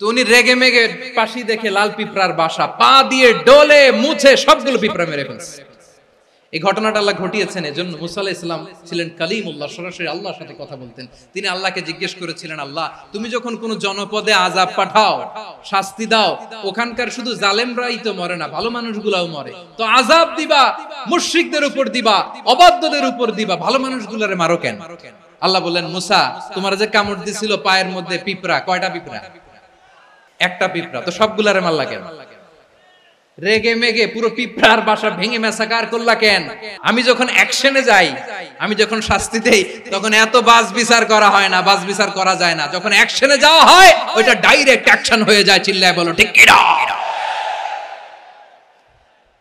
তো উনি রেগে মেগে পাশি দেখে লাল পিঁপড়ার বাসা, পা দিয়ে ডলে মুছে সবগুলো পিঁপড়া মেরে ফেলছে। এই ঘটনাটা আল্লাহ ঘটিয়েছেন এজন্য মুসা আলাইহিস সালাম ছিলেন কালিমুল্লাহ, সরাসরি আল্লাহর সাথে কথা বলতেন। তিনি আল্লাহকে জিজ্ঞেস করেছিলেন, আল্লাহ তুমি যখন কোন জনপদে আযাব পাঠাও, শাস্তি দাও, ওখানকার শুধু জালেমরাই তো মরে না, ভালো মানুষগুলাও মরে, তো আযাব দিবা মুশরিকদের উপর দিবা, অবাধ্যদের উপর দিবা, ভালো মানুষগুলোরে মারো কেন? আল্লাহ বললেন মুসা তোমার যে কামড় দিছিল পায়ের মধ্যে পিঁপড়া, কয়টা পিঁপড়া? একটা পিঁপড়া, তো সবগুলারে মারলা কেন? রেগে মেগে পুরো পিঁপড়ার বাসা ভেঙে মেসাকার করলা কেন? আমি যখন অ্যাকশনে যাই, আমি যখন শাস্তি দেই, তখন এত বাস বিচার করা হয় না, বাস বিচার করা যায় না। যখন অ্যাকশনে যাওয়া হয় ওইটা ডাইরেক্ট অ্যাকশন হয়ে যায়। চিল্লায় বলো ঠিক কি না?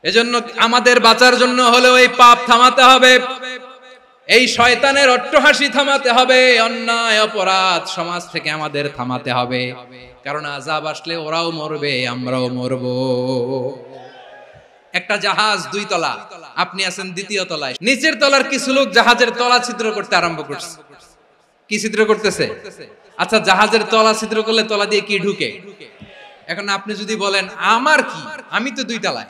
এজন্য আমাদের বাঁচার জন্য হলে ওই পাপ থামাতে হবে, এই শয়তানের অট্টহাসি থামাতে হবে, অন্যায় অপরাধ সমাজ থেকে আমাদের থামাতে হবে। কারণ আযাব আসলে ওরাও মরবে, আমরাও মরবো। একটা জাহাজ 2 তলা, আপনি আছেন 2য় তলায়, নিচের তলার কিছু লোক জাহাজের তলা ছিদ্র করতে আরম্ভ করছে। কি ছিদ্র করতেছে? আচ্ছা জাহাজের তলা ছিদ্র করলে তলা দিয়ে কি ঢুকে? এখন আপনি যদি বলেন আমার কি, আমি তো 2 তলায়,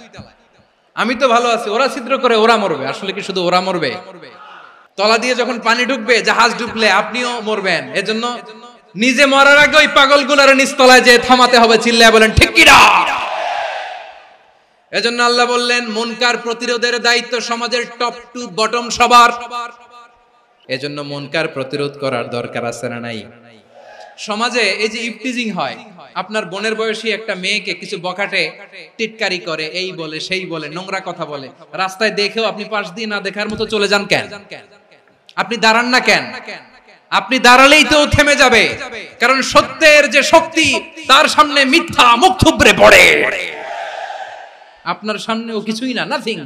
আমি তো ভালো আছি, ওরা ছিদ্র করে ওরা মরবে। আসলে কি শুধু ওরা মরবে? তলা দিয়ে যখন পানি ঢুকবে, জাহাজ ঢুকলে আপনিও মরবেন। এজন্য নিজে মরার আগে ওই পাগলগুলোর নিচতলায় যে থামাতে হবে। চিল্লায় বলেন ঠিক কি না? এজন্য আল্লাহ বললেন মুনকার প্রতিরোধের দায়িত্ব সমাজের টপ টু বটম সবার। এজন্য মুনকার প্রতিরোধ করার দরকার আছে না নাই? সমাজে এই যে ইফটিজিং হয়, আপনার বোনের বয়সী একটা মেয়েকে কিছু বখাটে টিটকারি করে, এই বলে সেই বলে, নোংরা কথা বলে, রাস্তায় দেখেও আপনি পাশ দিয়ে না দেখার মতো চলে যান কেন? আপনি দাঁড়ান না কেন? আপনি দাঁড়ালেই তো থেমে যাবে, কারণ সত্যের যে শক্তি তার সামনে মিথ্যা মুখ থুবড়ে পড়ে। আপনার সামনে ও কিছুই না, নাথিং।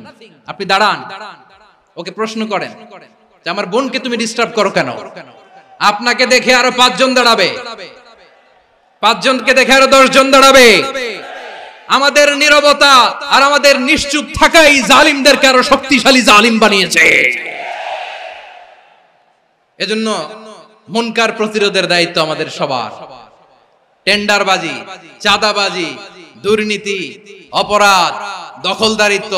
আপনি দাঁড়ান, ওকে প্রশ্ন করেন যে আমার বোনকে তুমি ডিস্টার্ব করো কেন? আপনাকে দেখে আরো 5 জন দাঁড়াবে, 5 জনকে দেখে আরো 10 জন দাঁড়াবে। আমাদের নীরবতা আর আমাদের নিশ্চুপ থাকাই জালিমদেরকে আরো শক্তিশালী জালিম বানিয়েছে। এজন্য মুনকার প্রতিরোধের দায়িত্ব আমাদের সবার। টেন্ডারবাজি, চাঁদাবাজি, দুর্নীতি, অপরাধ, দখলদারিত্ব,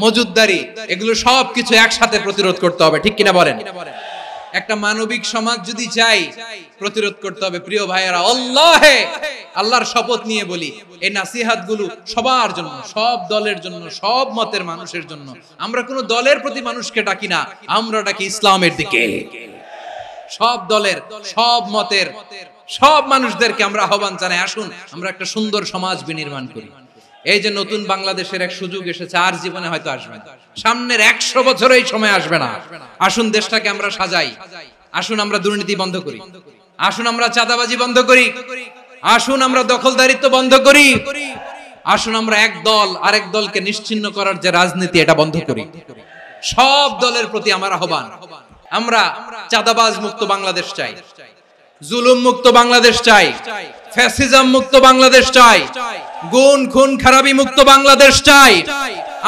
মজুদদারি, এগুলো সবকিছু একসাথে প্রতিরোধ করতে হবে। ঠিক কিনা বলেন? একটা মানবিক সমাজ যদি চাই, প্রতিরোধ করতে হবে। প্রিয় ভাইয়েরা, আল্লাহর শপথ নিয়ে বলি, এই নাসিহাত গুলো সবার জন্য, সব দলের জন্য, সব মতের মানুষের জন্য। আমরা কোনো দলের প্রতি মানুষকে ডাকি না, আমরা ডাকি ইসলামের দিকে। সব দলের, সব মতের, সব মানুষদেরকে আমরা আহ্বান জানাই, আসুন আমরা একটা সুন্দর সমাজ বিনির্মাণ করি। এই যে নতুন বাংলাদেশের এক সুযোগ এসেছে, আর জীবনে হয়তো আসবে না, সামনের 100 বছরে এই সময় আসবে না। আসুন দেশটাকে আমরা সাজাই, আসুন আমরা দুর্নীতি বন্ধ করি, আসুন আমরা চাঁদাবাজি বন্ধ করি, আসুন আমরা দখলদারিত্ব বন্ধ করি, আসুন আমরা এক দল আরেক দলকে নিশ্চিহ্ন করার যে রাজনীতি, এটা বন্ধ করি। সব দলের প্রতি আমার আহ্বান, আমরা চাঁদাবাজ মুক্ত বাংলাদেশ চাই, জুলুম মুক্ত বাংলাদেশ চাই, ফ্যাসিজম মুক্ত বাংলাদেশ চাই, গুণ খুন খারাপি মুক্ত বাংলাদেশ চাই,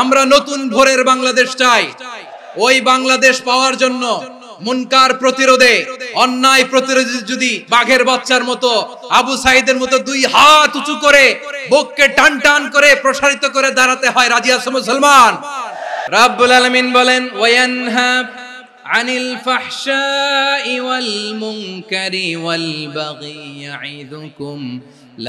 আমরা নতুন ভোরের বাংলাদেশ চাই। ওই বাংলাদেশ পাওয়ার জন্য মুনকার প্রতিরোধে, অন্যায় প্রতিরোধে যদি বাঘের বাচ্চার মতো, আবু সাইদের মতো দুই হাত উঁচু করে বুককে টান টান করে প্রসারিত করে দাঁড়াতে হয়, রাজি আছো মুসলমান? রাব্বুল আলামিন বলেন ওয়ায়ানহা আনিল ফাহশাই ওয়াল মুনকারি ওয়াল বাগি ইয়াইদুকুম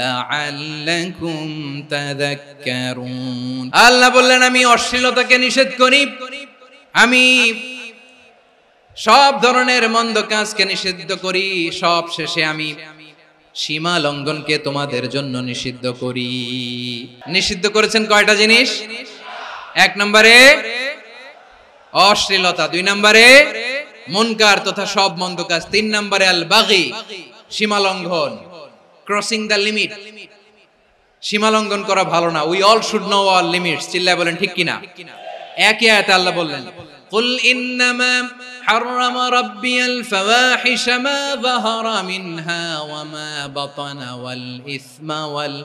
লাআল্লাকুম তাযাক্কারুন। আল্লাহ বললেন আমি অশ্লীলতাকে নিষেধ করি, আমি সব ধরনের মন্দ কাজকে নিষিদ্ধ করি, সব শেষে আমি সীমা লঙ্ঘনকে তোমাদের জন্য নিষিদ্ধ করি। নিষিদ্ধ করেছেন কয়টা জিনিস? এক নম্বরে অশ্লীলতা, দুই নম্বরে মুনকার তথা সব মন্দ কাজ, তিন নম্বরে আল বাগি সীমা লঙ্ঘন, ক্রসিং দ্য লিমিট। সীমা লঙ্ঘন করা ভালো না। We all should know our limits. চিল্লায় বলেন ঠিক কিনা? একই আয়াতে আল্লাহ বললেন কুল ইন্নামা হাররামা রাব্বিয়াল ফাওয়াহিশা মা যাহারা মিনহা ওয়া মা বাতানা ওয়াল ইসমা ওয়াল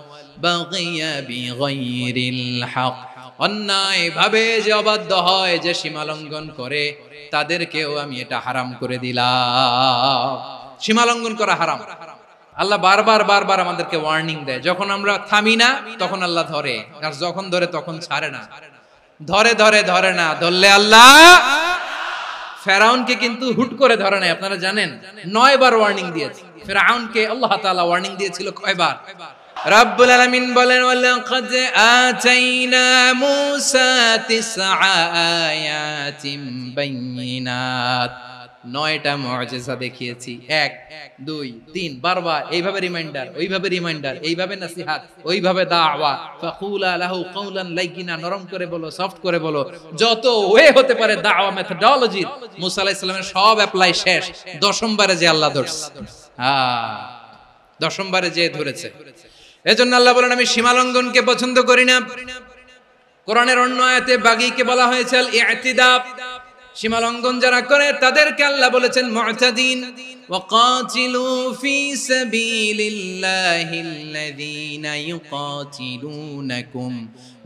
বাগিয়া বিগাইরিল হক। অন্যায় ভাবে যে অবাধ্য হয়, যে সীমা লঙ্ঘন করে, তাদেরকেও আমি এটা হারাম করে দিলাম। সীমা লঙ্ঘন করা হারাম। আল্লাহ বারবার বারবার আমাদেরকে ওয়ার্নিং দেয়। যখন আমরা থামি না তখন আল্লাহ ধরে, আর যখন ধরে তখন ছাড়ে না। ধরে ধরে ধরে না, ধরলে আল্লাহ। ফেরাউনকে কিন্তু হুট করে ধরে নাই, আপনারা জানেন 9 বার ওয়ার্নিং দিয়েছে। ফেরাউনকে আল্লাহ তাআলা ওয়ার্নিং দিয়েছিল কয়বার? রাব্বুল আলামিন বলেন ওয়ালাকাদ আতাইনা মূসা 9 আয়াতিন বাইয়িনাত। 9টা মুআজিজা দেখিয়েছি। 1 2 3 বারবার এইভাবে রিমাইন্ডার, ওইভাবে রিমাইন্ডার, এইভাবে নসিহত, ওইভাবে দাওয়া। ফাকুলা লাহু কাওলান লাইয়িনা, নরম করে বলো, সফট করে বলো, যত ওয়ে হতে পারে দাওয়া মেথডোলজি। মুসা আলাইহিস সালামের সব অ্যাপ্লাই শেষ। 10ম বারে যে আল্লাহ ধরছে, 10ম বারে যে ধরেছে। এজন্য আল্লাহ বলেন আমি সীমা লঙ্ঘনকে পছন্দ করি না। কোরআনের অন্য আয়াতে বাগীকে বলা হয়েছে আল ইতিদা। সীমা লঙ্ঘন যারা করে তাদেরকে আল্লাহ বলেছেন মুতাদিন। ওয়াকাতিলু ফি সাবিলিল্লাহিল্লাযীনা ইউকাতিলুনাকুম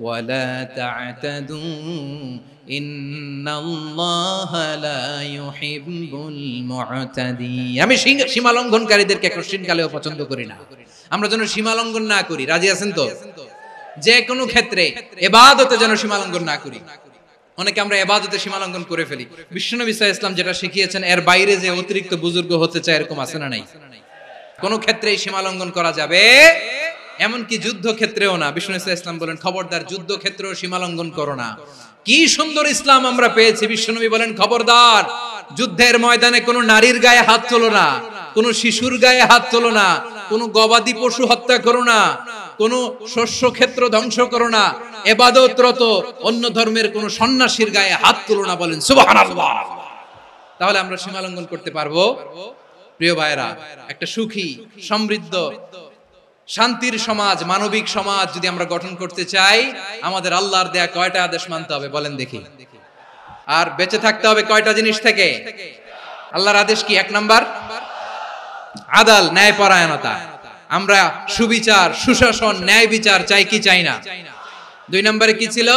ওয়া লা তা'তাদু ইন্নাল্লাহা লা ইউহিব্বুল মুতাদিন। আমি সীমা লঙ্ঘনকারীদেরকে কোশ্চিনকালেও পছন্দ করি না। আমরা যেন সীমা লঙ্ঘন না করি, রাজি আছেন তো? যে কোনো ক্ষেত্রে ইবাদতে যেন সীমা লঙ্ঘন না করি। অনেকে আমরা ইবাদতে সীমা লঙ্ঘন করে ফেলি। বিশ্বনবী সাল্লাল্লাহু আলাইহি ওয়াসাল্লাম যেটা শিখিয়েছেন এর বাইরে যে অতিরিক্ত বুজুর্গ হতে চায়, এরকম আছে না নাই? কোন ক্ষেত্রেই সীমা লঙ্ঘন করা যাবে, এমনকি যুদ্ধ ক্ষেত্রেও না। বিশ্বনবী সাল্লাল্লাহু আলাইহি ওয়াসাল্লাম বলেন খবরদার যুদ্ধ ক্ষেত্রেও সীমা লঙ্ঘন করো না। কি সুন্দর ইসলাম আমরা পেয়েছি। বিশ্বনবী বলেন খবরদার যুদ্ধের ময়দানে কোনো নারীর গায়ে হাত তোলো না, কোনো শিশুর গায়ে হাত তোলো না, কোনো গবাদি পশু হত্যা করো না, কোনো শস্য ক্ষেত্র ধ্বংস করো না, ইবাদতরত অন্য ধর্মের কোনো সন্ন্যাসীর গায়ে হাত তোলো না। বলেন সুবহানাল্লাহ। তাহলে আমরা সীমা লঙ্ঘন করতে পারবো? প্রিয় ভাইরা, একটা সুখী, সমৃদ্ধ, শান্তির সমাজ, মানবিক সমাজ যদি আমরা গঠন করতে চাই, আমাদের আল্লাহর দেয়া কয়টা আদেশ মানতে হবে বলেন দেখি? আর বেঁচে থাকতে হবে কয়টা জিনিস থেকে? আল্লাহর আদেশ কি? 1 নাম্বার আদাল, ন্যায়পরায়ণতা। আমরা সুবিচার, সুশাসন, ন্যায় বিচার চাই কি চাই না? 2 নম্বরে কি ছিল?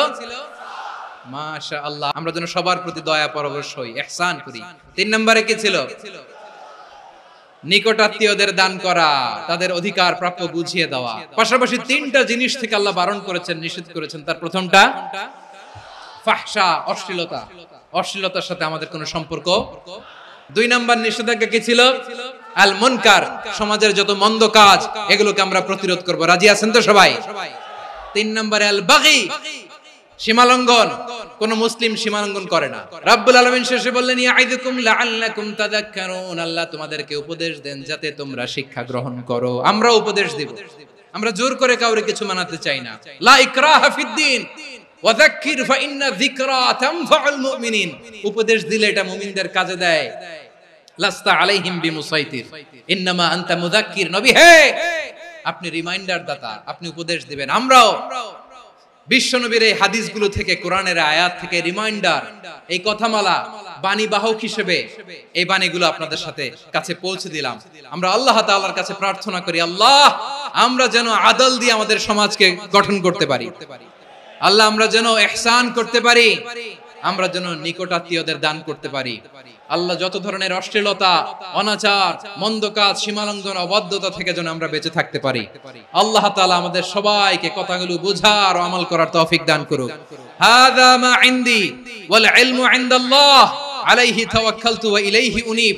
মাশাআল্লাহ, আমরা যেন সবার প্রতি দয়া পরবশ হই, ইহসান করি। 3 নম্বরে কি ছিল? নিকটাত্মীয়দের দান করা, তাদের অধিকার প্রাপ্য বুঝিয়ে দেওয়া। পাশাপাশি 3টা জিনিস থেকে আল্লাহ বারণ করেছেন, নিষেধ করেছেন। তার প্রথমটা ফাহশা, অশ্লীলতা। অশ্লীলতার সাথে আমাদের কোনো সম্পর্ক। 2 নাম্বার নিষেধাজ্ঞা কি ছিল? আল মুনকার, সমাজের যত মন্দ কাজ এগুলোকে আমরা প্রতিরোধ করব। রাজি আছেন তো সবাই? 3 নম্বরে আল বাগী, সীমালঙ্ঘন। কোন মুসলিম সীমালঙ্ঘন করে না। রাব্বুল আলামিন শেষে বললেন ইয়াইদুকুম লাআল্লাকুম তাযাক্কারুন, আল্লাহ তোমাদেরকে উপদেশ দেন যাতে তোমরা শিক্ষা গ্রহণ করো। আমরা উপদেশ দেব, আমরা জোর করে কাউরে কিছু মানাতে চাই না। লা ইকরাহা ফিদ্দিন ওয়াযাক্কির ফাইন্না যিকরা তানফাউল মুমিনিন। উপদেশ দিলে এটা মুমিনদের কাজে দেয়। লাস্তা আলাইহিম বিমুসাইতির ইন্নামা আনতা মুযাক্কির। নবী হে, আপনি রিমাইন্ডার দাতা, আপনি উপদেশ দিবেন। আমরাও বিশ্বনবীর এই হাদিসগুলো থেকে, কোরআনের আয়াত থেকে রিমাইন্ডার, এই কথামালা বাণী বাহক হিসেবে এই বাণীগুলো আপনাদের সাথে কাছে পৌঁছে দিলাম। আমরা আল্লাহ তাআলার কাছে প্রার্থনা করি, আল্লাহ আমরা যেন আদল দিয়ে আমাদের সমাজকে গঠন করতে পারি। আল্লাহ আমরা যেন ইহসান করতে পারি, আমরা যেন নিকটাত্মীয়দের দান করতে পারি। আল্লাহ যত ধরনের অশ্লীলতা, অনাচার, মন্দ কাজ, সীমালঙ্ঘন, অবাধ্যতা থেকে যেন আমরা বেঁচে থাকতে পারি। আল্লাহ তাআলা আমাদের সবাইকে কথাগুলো বুঝার ও আমল করার তৌফিক দান করুক। হাযা মা ইনদি ওয়াল ইলমু ইনদাল্লাহ আলাইহি তাওয়াক্কালতু ওয়া ইলাইহি উনীব।